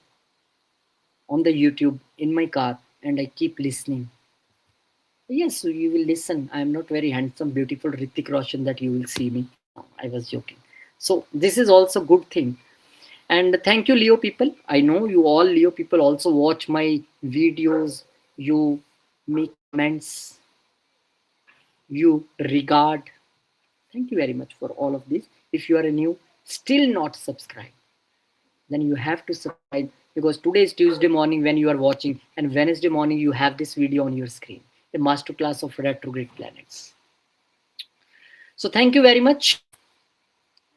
on the YouTube in my car and I keep listening. Yes, so you will listen. I am not very handsome, beautiful Ritik Roshan that you will see me. No, I was joking. So this is also good thing. And thank you, Leo people. I know you all Leo people also watch my videos. You make comments. You regard. Thank you very much for all of this. If you are a new, still not subscribed, then you have to subscribe, because today is Tuesday morning when you are watching, and Wednesday morning you have this video on your screen, a masterclass of retrograde planets. So thank you very much.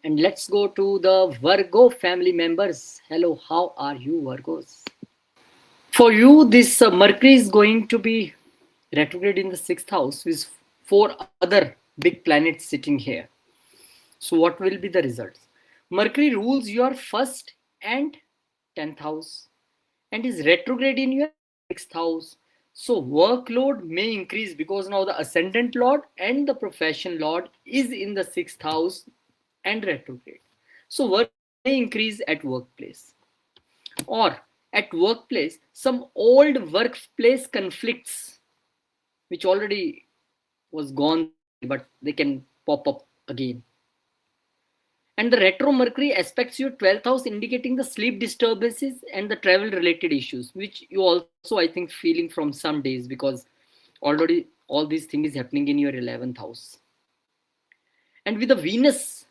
And let's go to the Virgo family members. Hello, how are you, Virgos? For you, this Mercury is going to be retrograde in the 6th house with 4 other big planets sitting here. So what will be the results? Mercury rules your first and 10th house, and is retrograde in your 6th house. So workload may increase because now the ascendant lord and the profession lord is in the 6th house and retrograde. So work may increase at workplace, or at workplace some old workplace conflicts which already was gone, but they can pop up again. And the retro Mercury aspects your 12th house, indicating the sleep disturbances and the travel related issues, which you also, I think, feeling from some days because already all these things is happening in your 11th house. And with the Venus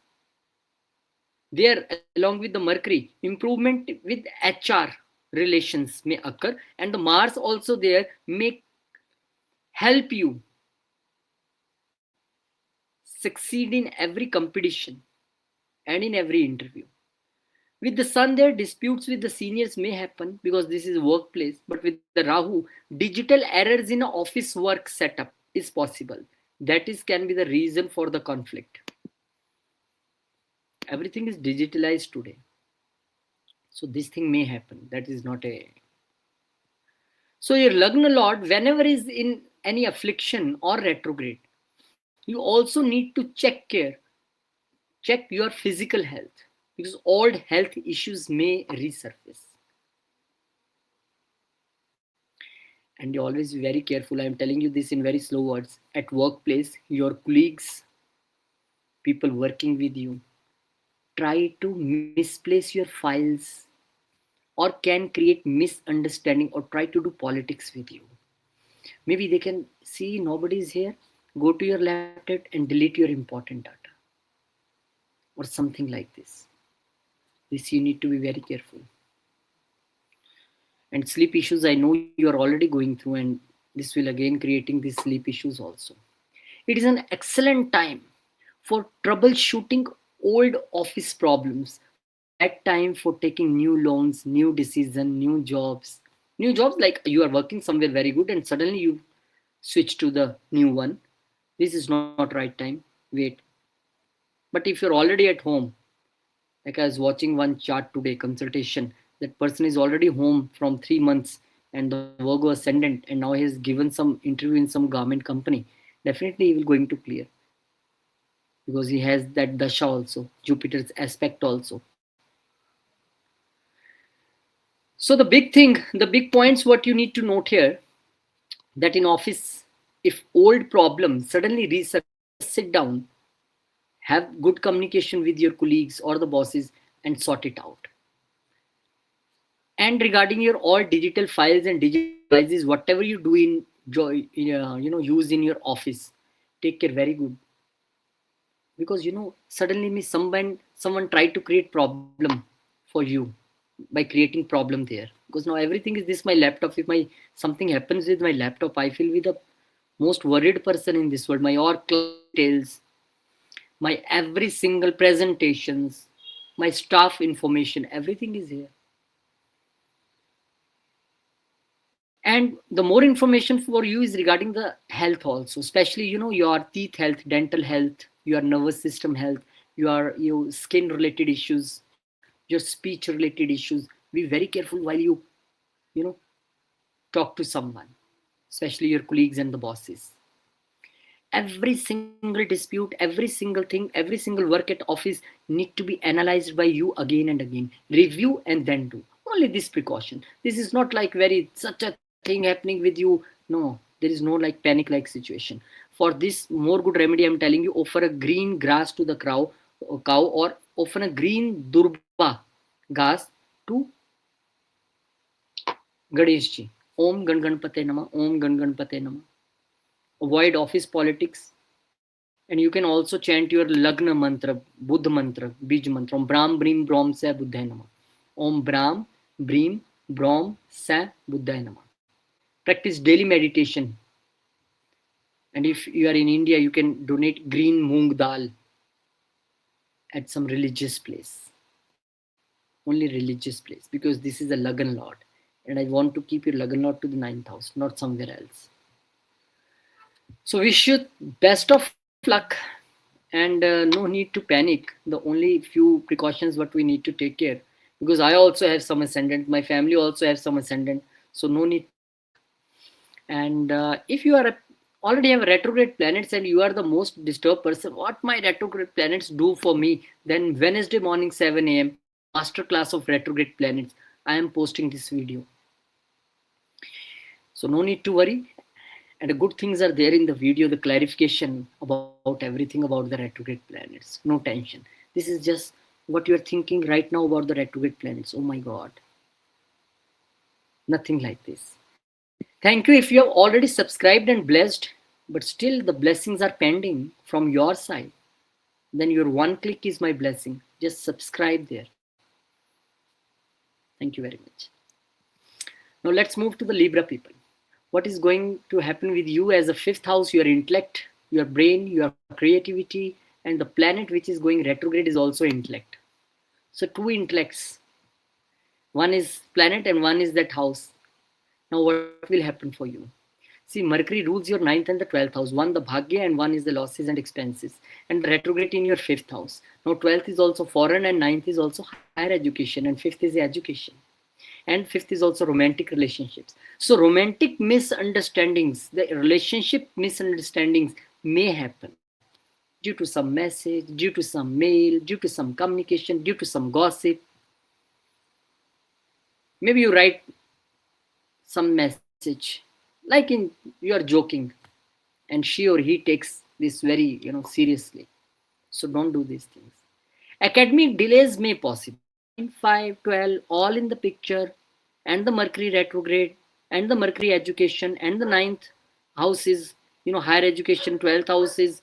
there, along with the Mercury, improvement with HR relations may occur, and the Mars also there may help you succeed in every competition and in every interview. With the sun there, disputes with the seniors may happen because this is workplace. But with the Rahu, digital errors in an office work setup is possible. That is can be the reason for the conflict. Everything is digitalized today, so this thing may happen. That is not a. So your Lagna Lord, whenever is in any affliction or retrograde, you also need to check your physical health because old health issues may resurface. And you always be very careful. I'm telling you this in very slow words. At workplace, your colleagues, people working with you, try to misplace your files or can create misunderstanding or try to do politics with you. Maybe they can see nobody's here, go to your laptop and delete your important data or something like this. This you need to be very careful. And sleep issues, I know you are already going through, and this will again creating these sleep issues also. It is an excellent time for troubleshooting old office problems, bad time for taking new loans, new decision, new jobs. New jobs like you are working somewhere very good and suddenly you switch to the new one. This is not right time. Wait. But if you're already at home, like I was watching one chart today, consultation, that person is already home from 3 months and the work was ascendant and now he has given some interview in some garment company. Definitely he will going to clear because he has that dasha also, Jupiter's aspect also. So the big points what you need to note here, that in office, if old problems suddenly resurface, sit down, have good communication with your colleagues or the bosses and sort it out. And regarding your all digital files and digital devices, whatever you do in use in your office, take care very good because suddenly me someone tried to create problem for you by creating problem there, because now everything is this my laptop. If my something happens with my laptop, I feel with the most worried person in this world. My all details, my every single presentations, my staff information, everything is here. And the more information for you is regarding the health also, especially your teeth health, dental health, your nervous system health, your skin related issues, your speech related issues. Be very careful while you know talk to someone, especially your colleagues and the bosses. Every single dispute, every single thing, every single work at office need to be analyzed by you again and again, review and then do. Only this precaution. This is not like very such a thing happening with you. No, there is no like panic like situation. For this more good remedy, I'm telling you, offer a green grass to the cow, or offer a green durba grass to Ganesh ji. Om Gan Ganpate Nama, Om Gan Ganpate Nama. Avoid office politics. And you can also chant your Lagna mantra, Buddha mantra, Bij mantra. Om Brahm Brim Brom Se Buddhaya Nama. Om Brahm Brim Brom Se Buddhaya Nama. Practice daily meditation. And if you are in India, you can donate green moong dal at some religious place. Only religious place, because this is a Lagan Lord. And I want to keep your Lagan Lord to the 9th house, not somewhere else. So wish you best of luck, and no need to panic. The only few precautions what we need to take care, because I also have some ascendant, my family also have some ascendant, so no need. And if you are already have retrograde planets and you are the most disturbed person, what my retrograde planets do for me, then Wednesday morning 7 a.m. master class of retrograde planets, I am posting this video. So no need to worry. And the good things are there in the video, the clarification about everything about the retrograde planets. No tension. This is just what you are thinking right now about the retrograde planets. Oh my God. Nothing like this. Thank you if you have already subscribed and blessed, but still the blessings are pending from your side. Then your one click is my blessing. Just subscribe there. Thank you very much. Now let's move to the Libra people. What is going to happen with you as a fifth house? Your intellect, your brain, your creativity, and the planet which is going retrograde is also intellect. So two intellects. One is planet and one is that house. Now what will happen for you? See, Mercury rules your 9th and the 12th house. One the Bhagya and one is the losses and expenses. And retrograde in your 5th house. Now 12th is also foreign and 9th is also higher education and 5th is education. And 5th is also romantic relationships. So romantic misunderstandings, the relationship misunderstandings may happen due to some message, due to some mail, due to some communication, due to some gossip. Maybe you write some message like in you are joking and she or he takes this very seriously. So don't do these things. Academic delays may possible. 9, 5, 12 all in the picture, and the Mercury retrograde and the Mercury education, and the 9th house is higher education, 12th house is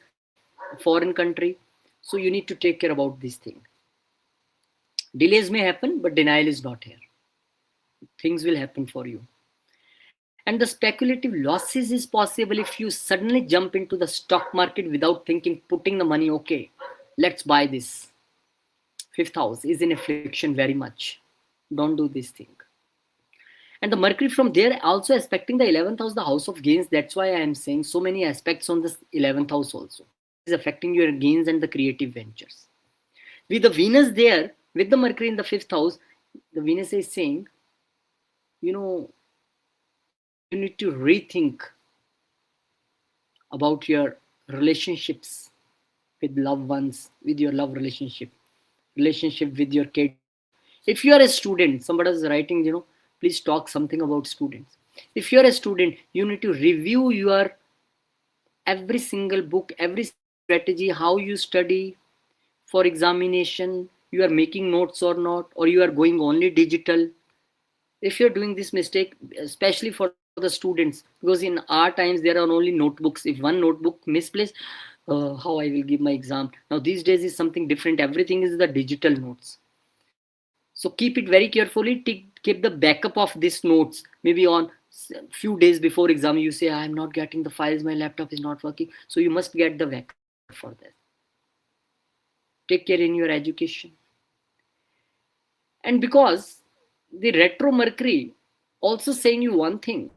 foreign country. So you need to take care about this thing. Delays may happen, but denial is not here. Things will happen for you. And the speculative losses is possible if you suddenly jump into the stock market without thinking, putting the money, okay, let's buy this. Fifth house is in affliction very much. Don't do this thing. And the Mercury from there also aspecting the 11th house, the house of gains. That's why I am saying so many aspects on this 11th house also. It is affecting your gains and the creative ventures. With the Venus there, with the Mercury in the 5th house, the Venus is saying, you need to rethink about your relationships with loved ones, with your love relationship with your kid. If you are a student, somebody is writing, please talk something about students. If you are a student, you need to review your every single book, every strategy, how you study for examination, you are making notes or not, or you are going only digital. If you're doing this mistake, especially for the students, because in our times there are only notebooks. If one notebook misplaced, how I will give my exam. Now these days is something different. Everything is the digital notes. So keep it very carefully. Keep the backup of these notes. Maybe on few days before exam, you say, I'm not getting the files, my laptop is not working. So you must get the backup for that. Take care in your education. And because the retro Mercury also saying you one thing,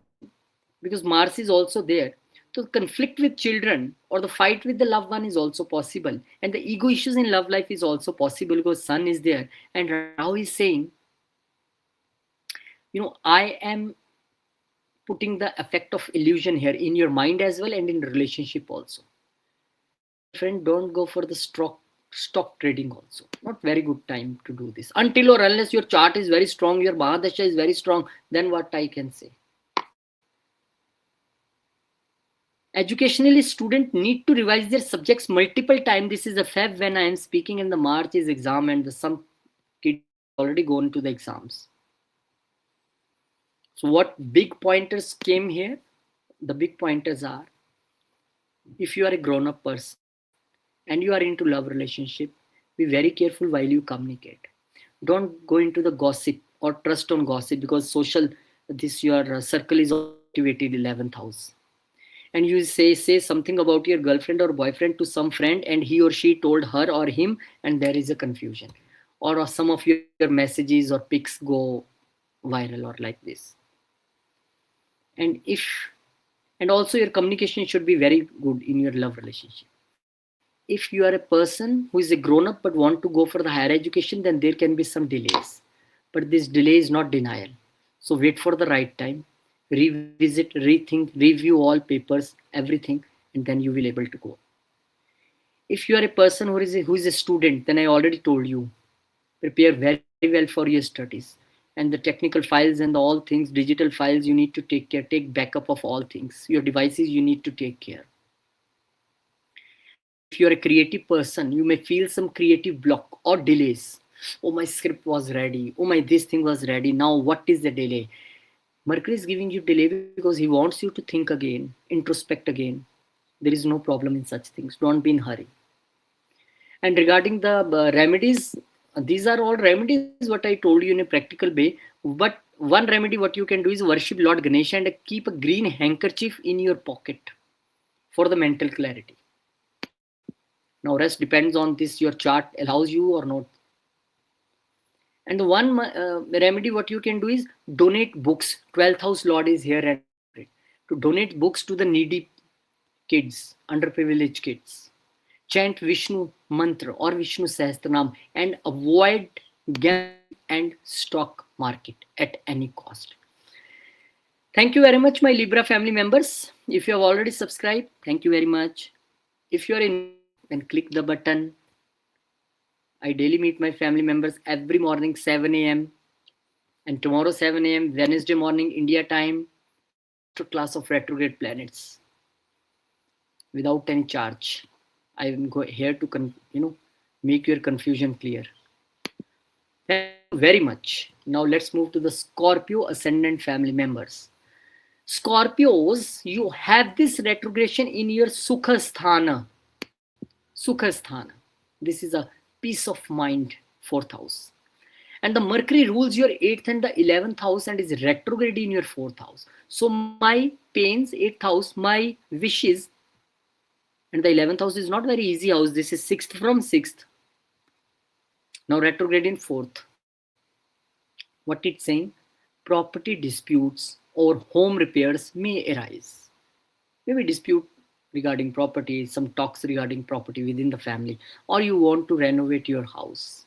because Mars is also there. So conflict with children or the fight with the loved one is also possible. And the ego issues in love life is also possible because Sun is there. And Rahu is saying, I am putting the effect of illusion here in your mind as well and in relationship also. Friend, don't go for the stock trading also. Not very good time to do this. Until or unless your chart is very strong, your Mahadasha is very strong, then what I can say. Educationally, students need to revise their subjects multiple times. This is a Feb when I am speaking, and the March is exam, and some kids already gone to the exams. So what big pointers came here? The big pointers are, if you are a grown-up person and you are into love relationship, be very careful while you communicate. Don't go into the gossip or trust on gossip, because your circle is activated 11th house. And you say something about your girlfriend or boyfriend to some friend, and he or she told her or him, and there is a confusion. Or some of your messages or pics go viral or like this. And also your communication should be very good in your love relationship. If you are a person who is a grown up but want to go for the higher education, then there can be some delays. But this delay is not denial. So wait for the right time, revisit, rethink, review all papers, everything, and then you will able to go. If you are a person who is a student, then I already told you, prepare very well for your studies. And the technical files and all things, digital files, you need to take care, take backup of all things. Your devices, you need to take care. And if you're a creative person, you may feel some creative block or delays. Oh, my script was ready. Oh, my this thing was ready. Now, what is the delay? Mercury is giving you delay because he wants you to think again, introspect again. There is no problem in such things. Don't be in hurry. And regarding the remedies, these are all remedies what I told you in a practical way. But one remedy what you can do is worship Lord Ganesha and keep a green handkerchief in your pocket for the mental clarity. Now rest depends on this your chart allows you or not. And the one remedy what you can do is donate books. 12th house Lord is here and to donate books to the needy kids, underprivileged kids. Chant Vishnu mantra or Vishnu Sahasranam and avoid gambling and stock market at any cost. Thank you very much, my Libra family members. If you have already subscribed, thank you very much. If you are new, then click the button. I daily meet my family members every morning 7 a.m. and tomorrow 7 a.m. Wednesday morning India time, masterclass of retrograde planets without any charge. I am here to make your confusion clear. Thank you very much. Now let's move to the Scorpio ascendant family members. Scorpios, you have this retrogression in your Sukha Sthana. Sukha Sthana. This is a peace of mind, 4th house. And the Mercury rules your 8th and the 11th house and is retrograde in your 4th house. So my pains, 8th house, my wishes, and the 11th house is not very easy house. This is 6th from 6th. Now retrograde in 4th. What it's saying? Property disputes or home repairs may arise. Maybe dispute regarding property, some talks regarding property within the family, or you want to renovate your house.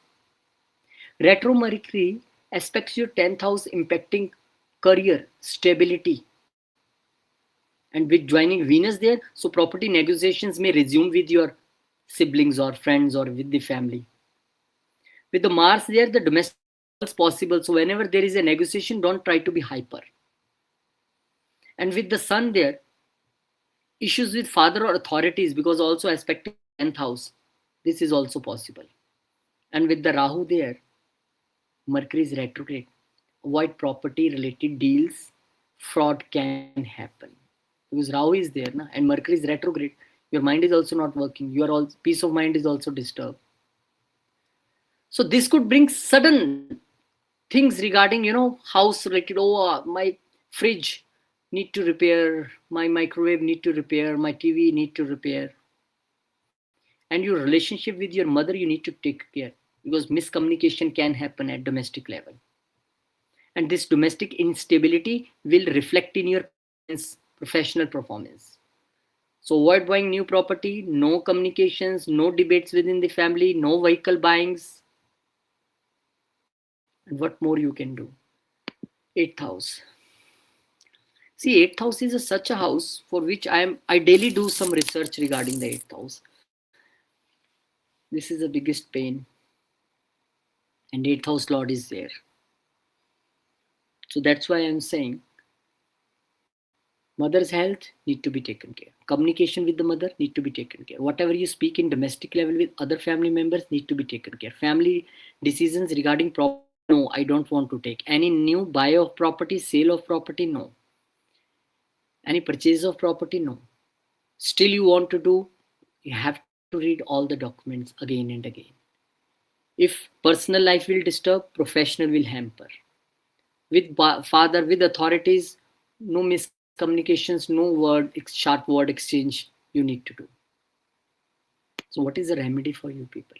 Retro Mercury aspects your 10th house impacting career, stability. And with joining Venus there, so property negotiations may resume with your siblings or friends or with the family. With the Mars there, the domestic is possible. So whenever there is a negotiation, don't try to be hyper. And with the Sun there, issues with father or authorities because also aspecting 10th house. This is also possible. And with the Rahu there, Mercury is retrograde. Avoid property related deals. Fraud can happen. Because Rahu is there and Mercury is retrograde. Your mind is also not working. Your peace of mind is also disturbed. So this could bring sudden things regarding, house related. Oh, my fridge need to repair. My microwave need to repair. My TV need to repair. And your relationship with your mother, you need to take care because miscommunication can happen at domestic level. And this domestic instability will reflect in your professional performance. So avoid buying new property, no communications, no debates within the family, no vehicle buyings. And what more you can do? 8th house. See, 8th house is such a house for which I daily do some research regarding the 8th house. This is the biggest pain. And 8th house Lord is there. So that's why I'm saying mother's health need to be taken care. Communication with the mother need to be taken care. Whatever you speak in domestic level with other family members need to be taken care. Family decisions regarding property, no, I don't want to take. Any new buy of property, sale of property, no. Any purchase of property, no. Still you want to do, you have to read all the documents again and again. If personal life will disturb, professional will hamper. With father, with authorities, no miscommunications, no sharp word exchange you need to do. So what is the remedy for you people?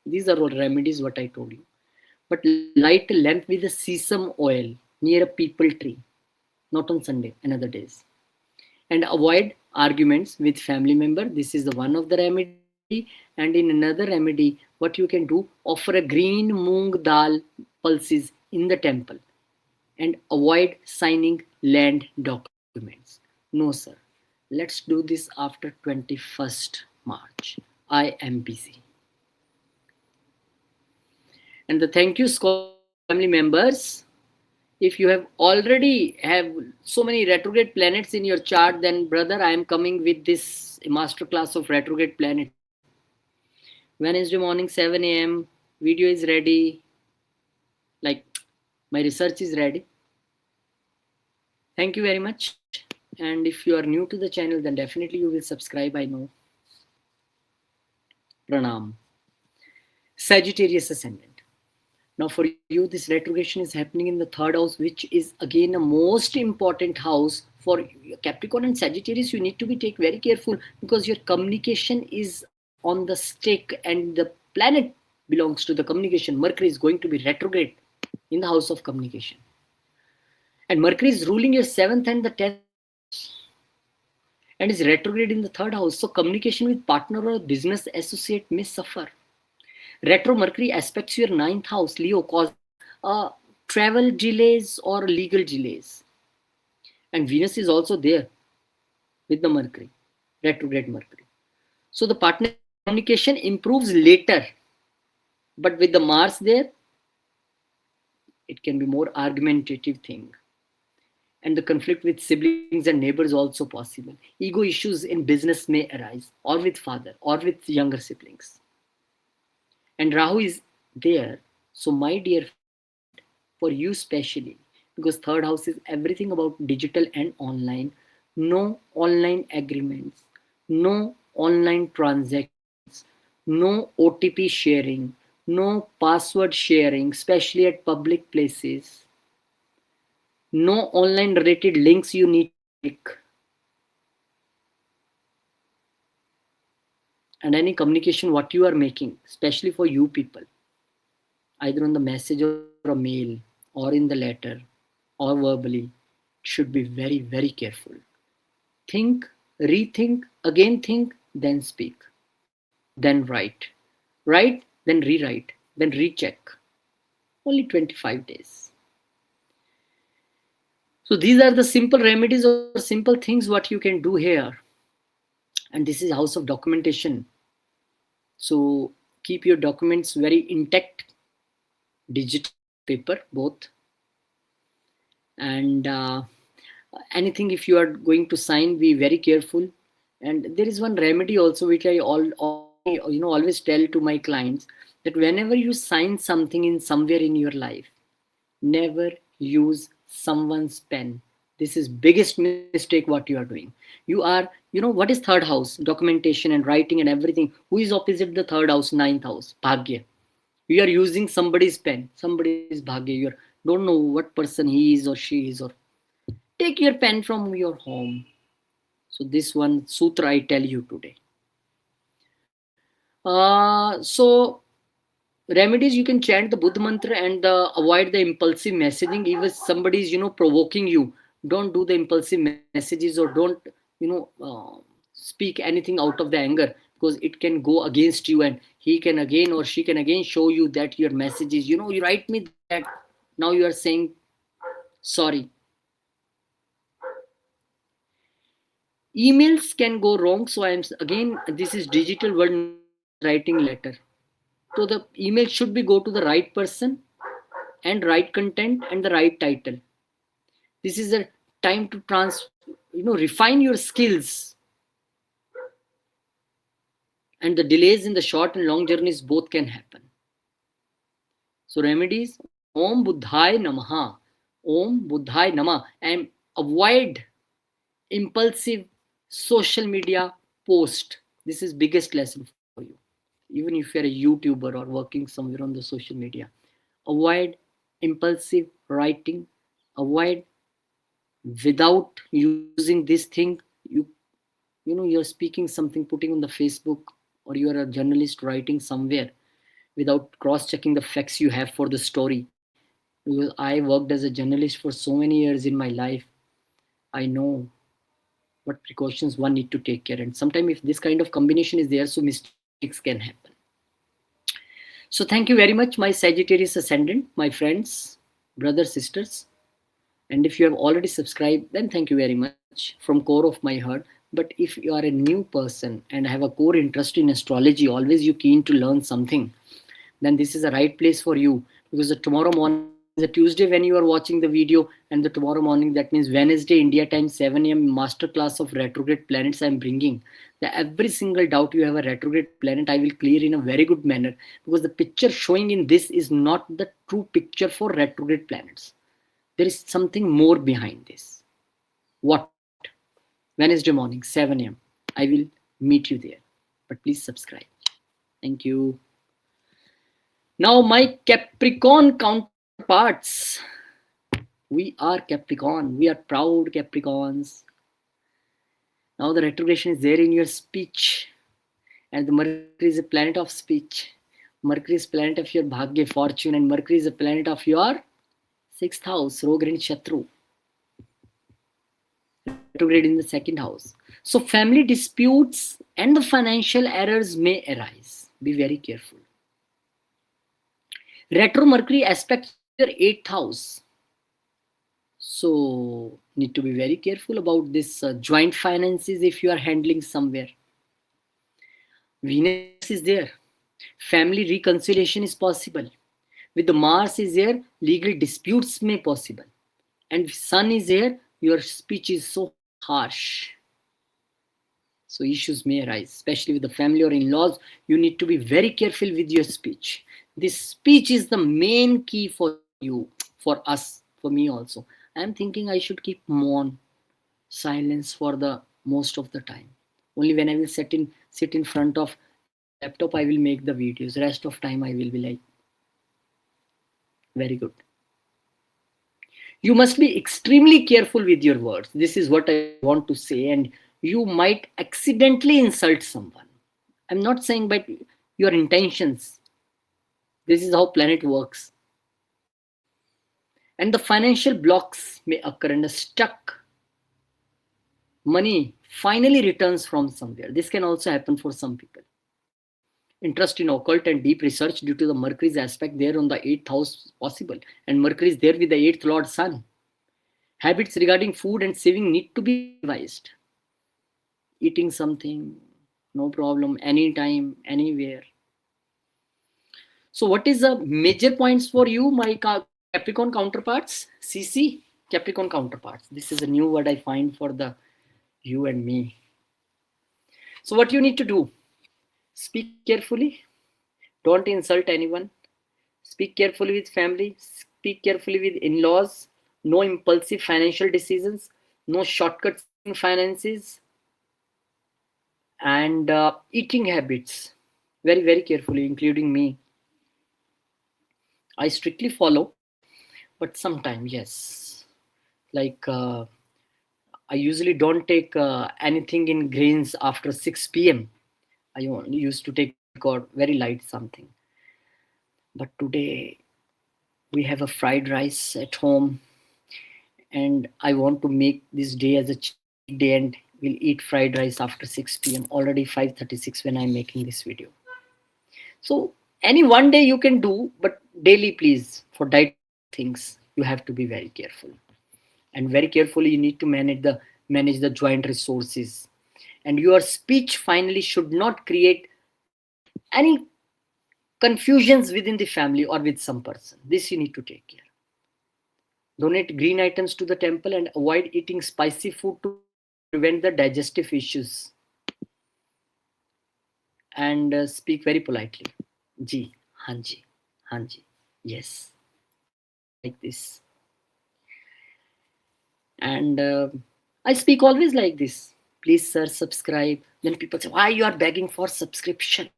These are all remedies what I told you. But light a lamp with a sesame oil near a peepal tree, not on Sunday, another days. And avoid arguments with family member. This is the one of the remedy. And in another remedy, what you can do, offer a green moong dal pulses in the temple and avoid signing land documents. No, sir. Let's do this after 21st March. I am busy. And the thank you family members. If you have already have so many retrograde planets in your chart, then brother, I am coming with this masterclass of retrograde planets. Wednesday morning 7 a.m. video is ready. Like my research is ready. Thank you very much. And if you are new to the channel, then definitely you will subscribe, I know. Pranam. Sagittarius ascendant. Now for you, this retrogression is happening in the third house, which is again a most important house for Capricorn and Sagittarius. You need to be take very careful because your communication is on the stake and the planet belongs to the communication. Mercury is going to be retrograde in the house of communication. And Mercury is ruling your 7th and the 10th and is retrograde in the third house. So communication with partner or business associate may suffer. Retro Mercury aspects your 9th house, Leo, cause travel delays or legal delays. And Venus is also there with the Mercury, retrograde Mercury. So the partner communication improves later. But with the Mars there, it can be more argumentative thing. And the conflict with siblings and neighbors also possible. Ego issues in business may arise, or with father, or with younger siblings. And Rahu is there. So my dear, for you specially, because third house is everything about digital and online, no online agreements, no online transactions, no OTP sharing, no password sharing, especially at public places, no online related links you need to click, and any communication what you are making, especially for you people, either on the message or a mail or in the letter or verbally, should be very, very careful. Think, rethink, again think, then speak, then write. Write, then rewrite, then recheck. Only 25 days. So these are the simple remedies or simple things what you can do here. And this is house of documentation. So keep your documents very intact, digital paper both. And anything if you are going to sign, be very careful. And there is one remedy also which I always tell to my clients, that whenever you sign something in somewhere in your life, never use someone's pen. This is biggest mistake what you are doing. You are, what is third house? Documentation and writing and everything. Who is opposite the third house? 9th house, Bhagya. You are using somebody's pen, somebody's Bhagya. You don't know what person he is or she is. Or take your pen from your home. So this one sutra I tell you today. So remedies, you can chant the Buddha mantra and avoid the impulsive messaging. If somebody is provoking you, don't do the impulsive messages or don't speak anything out of the anger, because it can go against you and he can again or she can again show you that your message is, you write me that, now you are saying sorry. Emails can go wrong. So this is digital world, writing letter. So the email should be go to the right person and right content and the right title. This is a time to refine your skills. And the delays in the short and long journeys both can happen. So remedies, Om Buddhaya Namaha, Om Buddhaya Namah, and avoid impulsive social media post. This is biggest lesson for you. Even if you're a YouTuber or working somewhere on the social media, avoid impulsive writing, avoid without using this thing. You're speaking something, putting on the Facebook, or you are a journalist writing somewhere without cross-checking the facts you have for the story. Because I worked as a journalist for so many years in my life, I know what precautions one need to take care. And sometimes if this kind of combination is there, so mistakes can happen. So thank you very much, my Sagittarius ascendant, my friends. brothers, sisters. And if you have already subscribed, then thank you very much from core of my heart. But if you are a new person and have a core interest in astrology, always you keen to learn something, then this is the right place for you. Because the tomorrow morning is a Tuesday when you are watching the video, and the tomorrow morning, that means Wednesday India time 7 a.m. masterclass of retrograde planets I am bringing. The every single doubt you have a retrograde planet, I will clear in a very good manner, because the picture showing in this is not the true picture for retrograde planets. There is something more behind this. What? Wednesday morning, 7 a.m. I will meet you there. But please subscribe. Thank you. Now, my Capricorn counterparts. We are Capricorn. We are proud Capricorns. Now, the retrogression is there in your speech. And the Mercury is a planet of speech. Mercury is planet of your Bhagya, fortune. And Mercury is a planet of your 6th house, Rogrin Shatru. Retrograde in the 2nd house. So, family disputes and the financial errors may arise. Be very careful. Retro Mercury aspects your 8th house. So, need to be very careful about this joint finances if you are handling somewhere. Venus is there. Family reconciliation is possible. With the Mars is there, legal disputes may possible. And Sun is there, your speech is so harsh. So issues may arise, especially with the family or in-laws. You need to be very careful with your speech. This speech is the main key for you, for us, for me also. I am thinking I should keep mom silence for the most of the time. Only when I will sit in front of laptop, I will make the videos. Rest of time I will be like, very good. You must be extremely careful with your words. This is what I want to say. And you might accidentally insult someone. I'm not saying by your intentions. This is how planet works. And the financial blocks may occur, and a stuck money finally returns from somewhere. This can also happen for some people. Interest in occult and deep research due to the Mercury's aspect there on the 8th house possible. And Mercury is there with the 8th Lord Sun. Habits regarding food and saving need to be revised. Eating something, no problem, anytime, anywhere. So what is the major points for you, my Capricorn counterparts? CC, Capricorn counterparts. This is a new word I find for the you and me. So what you need to do? Speak carefully. Don't insult anyone. Speak carefully with family. Speak carefully with in-laws. No impulsive financial decisions. No shortcuts in finances. And eating habits. Very, very carefully, including me. I strictly follow, but sometimes, yes. Like, I usually don't take anything in grains after 6 p.m. I only used to take very light something. But today, we have a fried rice at home, and I want to make this day as a cheat day, and we'll eat fried rice after 6 p.m. Already 5:36 when I'm making this video. So any one day you can do, but daily, please, for diet things, you have to be very careful. And very carefully, you need to manage the joint resources. And your speech finally should not create any confusions within the family or with some person. This you need to take care. Donate green items to the temple and avoid eating spicy food to prevent the digestive issues. And speak very politely. Ji, Hanji, Hanji, yes. Like this. And I speak always like this. Please, sir, subscribe. Then people say, why you are begging for subscription?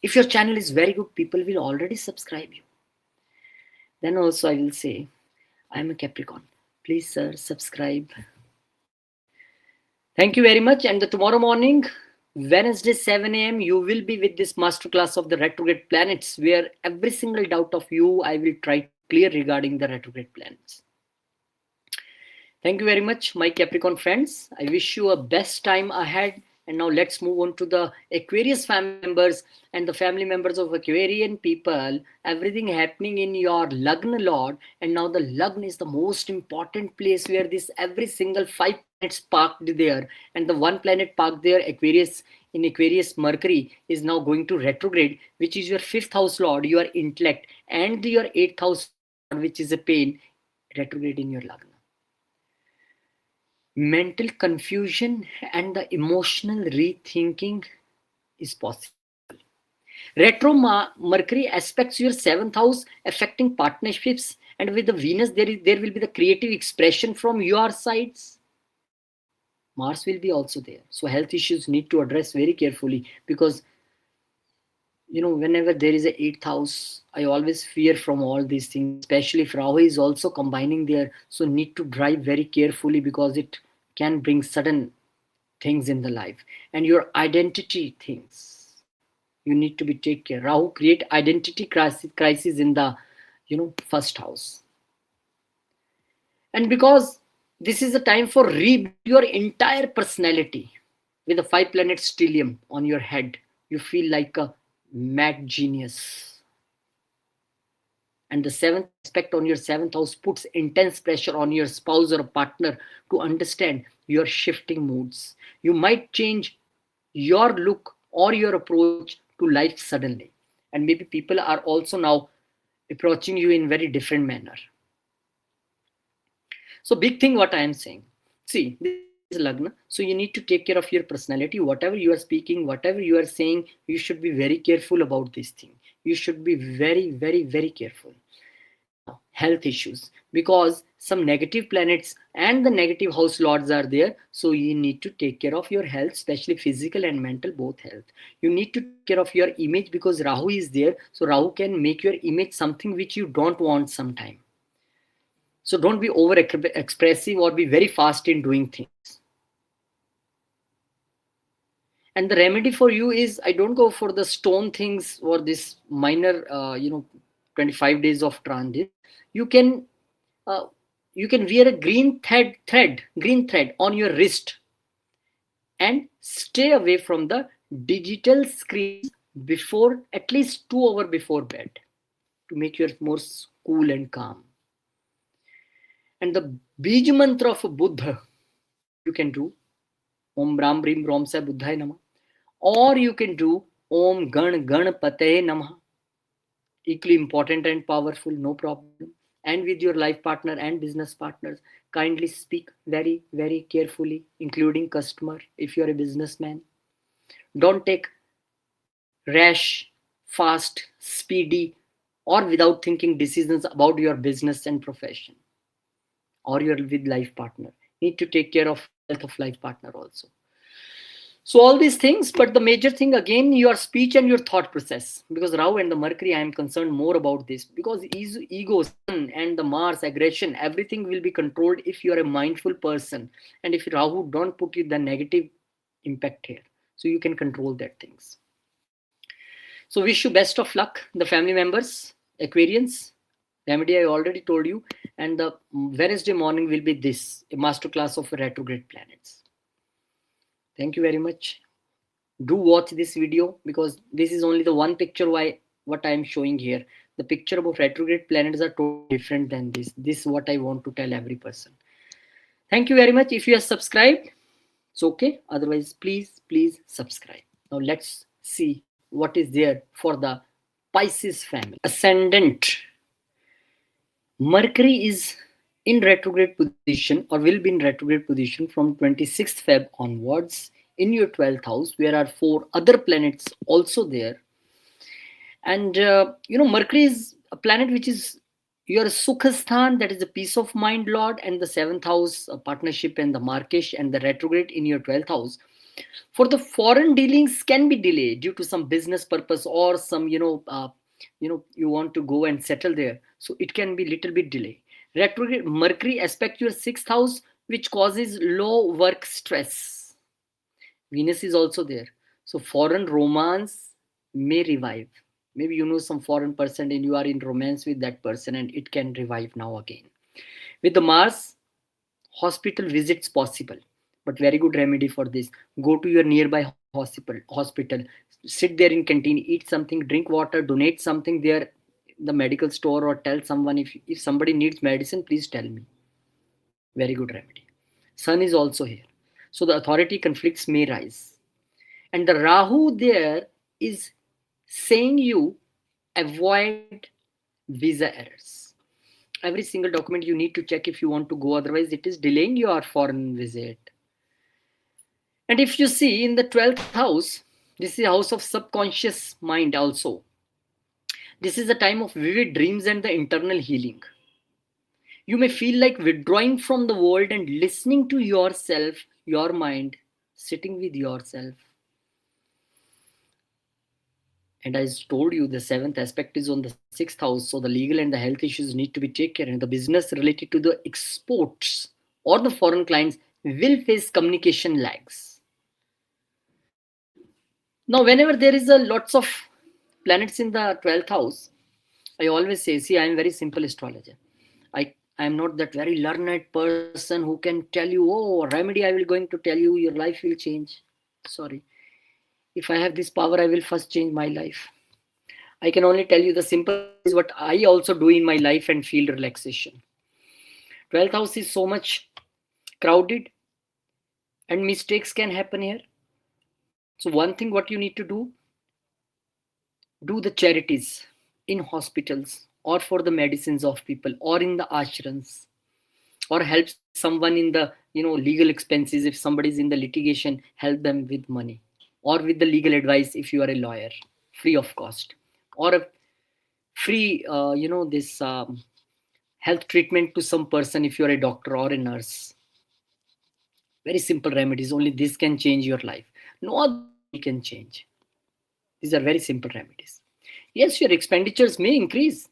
If your channel is very good, people will already subscribe you. Then also I will say, I am a Capricorn. Please, sir, subscribe. Thank you very much. And the tomorrow morning, Wednesday 7 a.m., you will be with this masterclass of the retrograde planets, where every single doubt of you I will try to clear regarding the retrograde planets. Thank you very much, my Capricorn friends. I wish you a best time ahead And now let's move on to the Aquarius family members and the family members of Aquarian people. Everything happening in your Lagna Lord, and now the Lagna is the most important place where this every single five planets parked there, and the one planet parked there, Aquarius, in Aquarius, Mercury is now going to retrograde, which is your fifth house lord, your intellect, and your eighth house lord, which is a pain, retrograde in your Lagna. Mental confusion and the emotional rethinking is possible. Retro Mercury aspects your seventh house, affecting partnerships, and with the Venus, there will be the creative expression from your sides. Mars will be also there. So health issues need to address very carefully, because whenever there is a eighth house, I always fear from all these things, especially if Rahu is also combining there. So need to drive very carefully, because it can bring sudden things in the life, and your identity things. You need to be take care. Rahu create identity crisis in the first house. And because this is a time for rebuild your entire personality with a five planet stellium on your head, you feel like a mad genius. And the seventh aspect on your seventh house puts intense pressure on your spouse or partner to understand your shifting moods. You might change your look or your approach to life suddenly. And maybe people are also now approaching you in very different manner. So big thing what I am saying. See, this is Lagna. So you need to take care of your personality. Whatever you are speaking, whatever you are saying, you should be very careful about this thing. You should be very, very, very careful. Now, health issues. Because some negative planets and the negative house lords are there. So you need to take care of your health, especially physical and mental, both health. You need to take care of your image, because Rahu is there. So Rahu can make your image something which you don't want sometime. So don't be over expressive or be very fast in doing things. And the remedy for you is, I don't go for the stone things or this minor, 25 days of transit. You can wear a green thread on your wrist, and stay away from the digital screens before at least 2 hours before bed, to make you more cool and calm. And the Bij mantra of Buddha, you can do Om Ram Brim Rom Sa Buddhaya Namah, or you can do Om Gan Ganpataye Namah. Equally important and powerful, no problem. And with your life partner and business partners, kindly speak very, very carefully, including customer if you're a businessman. Don't take rash, fast, speedy, or without thinking decisions about your business and profession, or your with life partner. Need to take care of health of life partner also. So all these things, but the major thing again, your speech and your thought process, because Rahu and the Mercury, I am concerned more about this, because ego, sun and the Mars, aggression, everything will be controlled if you are a mindful person, and if Rahu don't put you the negative impact here, so you can control that things. So wish you best of luck, the family members, Aquarians. Remedy I already told you, and the Wednesday morning will be this, a masterclass of retrograde planets. Thank you very much. Do watch this video, because this is only the one picture what I am showing here. The picture about retrograde planets are totally different than this. This is what I want to tell every person. Thank you very much. If you are subscribed, it's okay. Otherwise, please subscribe. Now let's see what is there for the Pisces family. Ascendant. Mercury is in retrograde position, or will be in retrograde position from 26th Feb onwards in your 12th house. There are 4 other planets also there. And Mercury is a planet which is your Sukhasthan, that is the peace of mind lord, and the 7th house, partnership, and the Markesh, and the retrograde in your 12th house. For the foreign dealings can be delayed due to some business purpose, or some you want to go and settle there, so it can be little bit delay. Retrograde Mercury aspect your 6th house, which causes low work stress. Venus is also there, so foreign romance may revive. Maybe you know some foreign person and you are in romance with that person, and it can revive now again. With the Mars, hospital visits possible, but very good remedy for this. Go to your nearby hospital, sit there in canteen, eat something, drink water, donate something there, the medical store, or tell someone, if somebody needs medicine, please tell me. Very good remedy. Sun is also here, so the authority conflicts may rise, and the Rahu there is saying you avoid visa errors. Every single document you need to check if you want to go, otherwise it is delaying your foreign visit. And if you see in the 12th house, this is a house of subconscious mind also. This is a time of vivid dreams and the internal healing. You may feel like withdrawing from the world and listening to yourself, your mind, sitting with yourself. And as told you, the seventh aspect is on the 6th house. So the legal and the health issues need to be taken care, and the business related to the exports or the foreign clients will face communication lags. Now, whenever there is a lots of planets in the 12th house, I always say, see, I am very simple astrologer. I am not that very learned person who can tell you, oh, remedy, I will going to tell you, your life will change. Sorry. If I have this power, I will first change my life. I can only tell you the simple is what I also do in my life and feel relaxation. 12th house is so much crowded and mistakes can happen here. So one thing what you need to do the charities in hospitals or for the medicines of people or in the ashrams, or help someone in the legal expenses. If somebody is in the litigation, help them with money or with the legal advice if you are a lawyer, free of cost, or a free this health treatment to some person if you are a doctor or a nurse. Very simple remedies, only this can change your life, no other remedy can change. These are very simple remedies. Yes, your expenditures may increase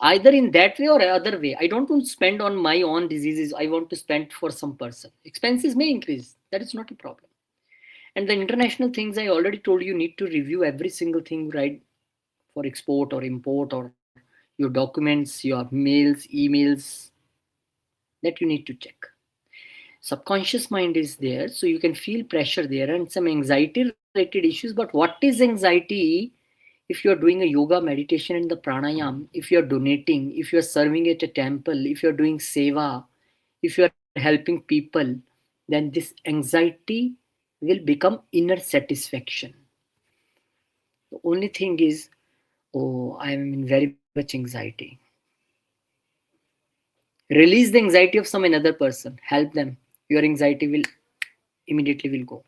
either in that way or other way. I don't want to spend on my own diseases, I want to spend for some person. Expenses may increase, that is not a problem. And the international things, I already told you, need to review every single thing, right? For export or import, or your documents, your mails, emails, that you need to check. Subconscious mind is there, so you can feel pressure there and some anxiety related issues. But what is anxiety? If you are doing a yoga, meditation, and the pranayam, if you are donating, if you are serving at a temple, if you are doing seva, if you are helping people, then this anxiety will become inner satisfaction. The only thing is, oh, I am in very much anxiety. Release the anxiety of some another person, help them. Your anxiety will immediately will go.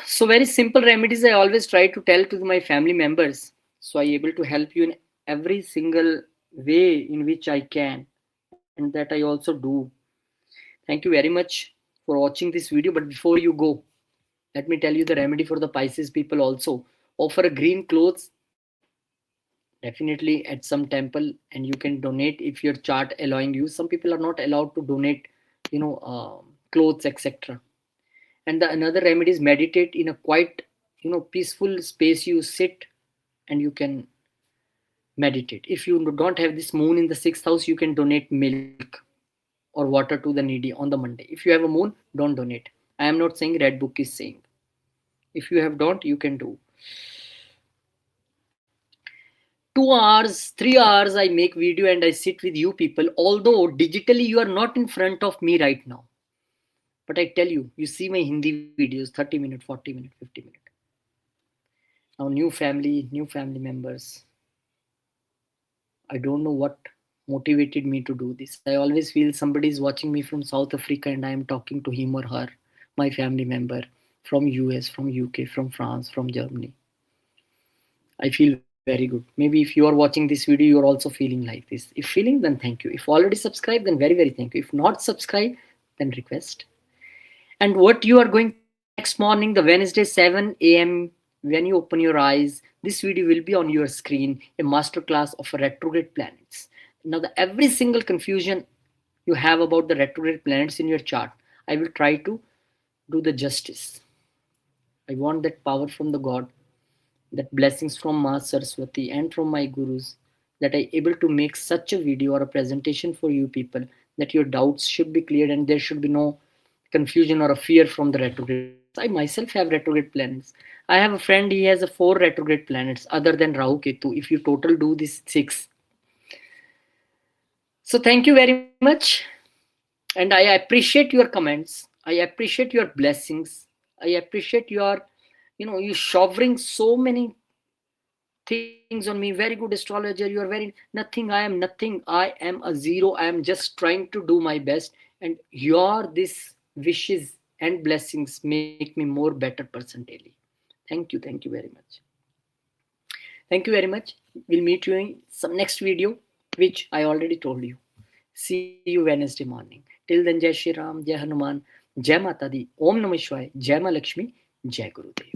So very simple remedies I always try to tell to my family members, so I able to help you in every single way in which I can, and that I also do. Thank you very much for watching this video. But before you go, let me tell you the remedy for the Pisces people also. Offer a green clothes definitely at some temple, and you can donate if your chart allowing you. Some people are not allowed to donate clothes, etc. And the another remedy is meditate in a quiet peaceful space. You sit and you can meditate. If you don't have this moon in the 6th house, you can donate milk or water to the needy on the Monday. If you have a moon, don't donate. I am not saying red book is saying. If you have don't, you can do. 2 hours, 3 hours I make video and I sit with you people, although digitally you are not in front of me right now. But I tell you, you see my Hindi videos, 30 minutes, 40 minutes, 50 minutes. Now new family members. I don't know what motivated me to do this. I always feel somebody is watching me from South Africa and I am talking to him or her, my family member from US, from UK, from France, from Germany. I feel very good. Maybe if you are watching this video, you are also feeling like this. If feeling, then thank you. If already subscribed, then very, very thank you. If not subscribed, then request. And what you are going to do next morning, the Wednesday 7 a.m. when you open your eyes, this video will be on your screen, a masterclass of retrograde planets. Now, every single confusion you have about the retrograde planets in your chart, I will try to do the justice. I want that power from the God, that blessings from Ma Saraswati and from my gurus, that I able to make such a video or a presentation for you people that your doubts should be cleared and there should be no confusion or a fear from the retrograde planets. I myself have retrograde planets. I have a friend, he has a 4 retrograde planets other than Rahu Ketu. If you total do this 6. So thank you very much. And I appreciate your comments. I appreciate your blessings. I appreciate your, you showering so many things on me. Very good astrologer, you are very nothing. I am nothing. I am a zero. I am just trying to do my best, and your this wishes and blessings make me more better person daily. Thank you very much. Thank you very much. We'll meet you in some next video, which I already told you. See you Wednesday morning. Till then, Jai Shri Ram, Jai Hanuman, Jai Mata Di, Om Namah Shivaya, Jai Ma Lakshmi, Jai Gurudev.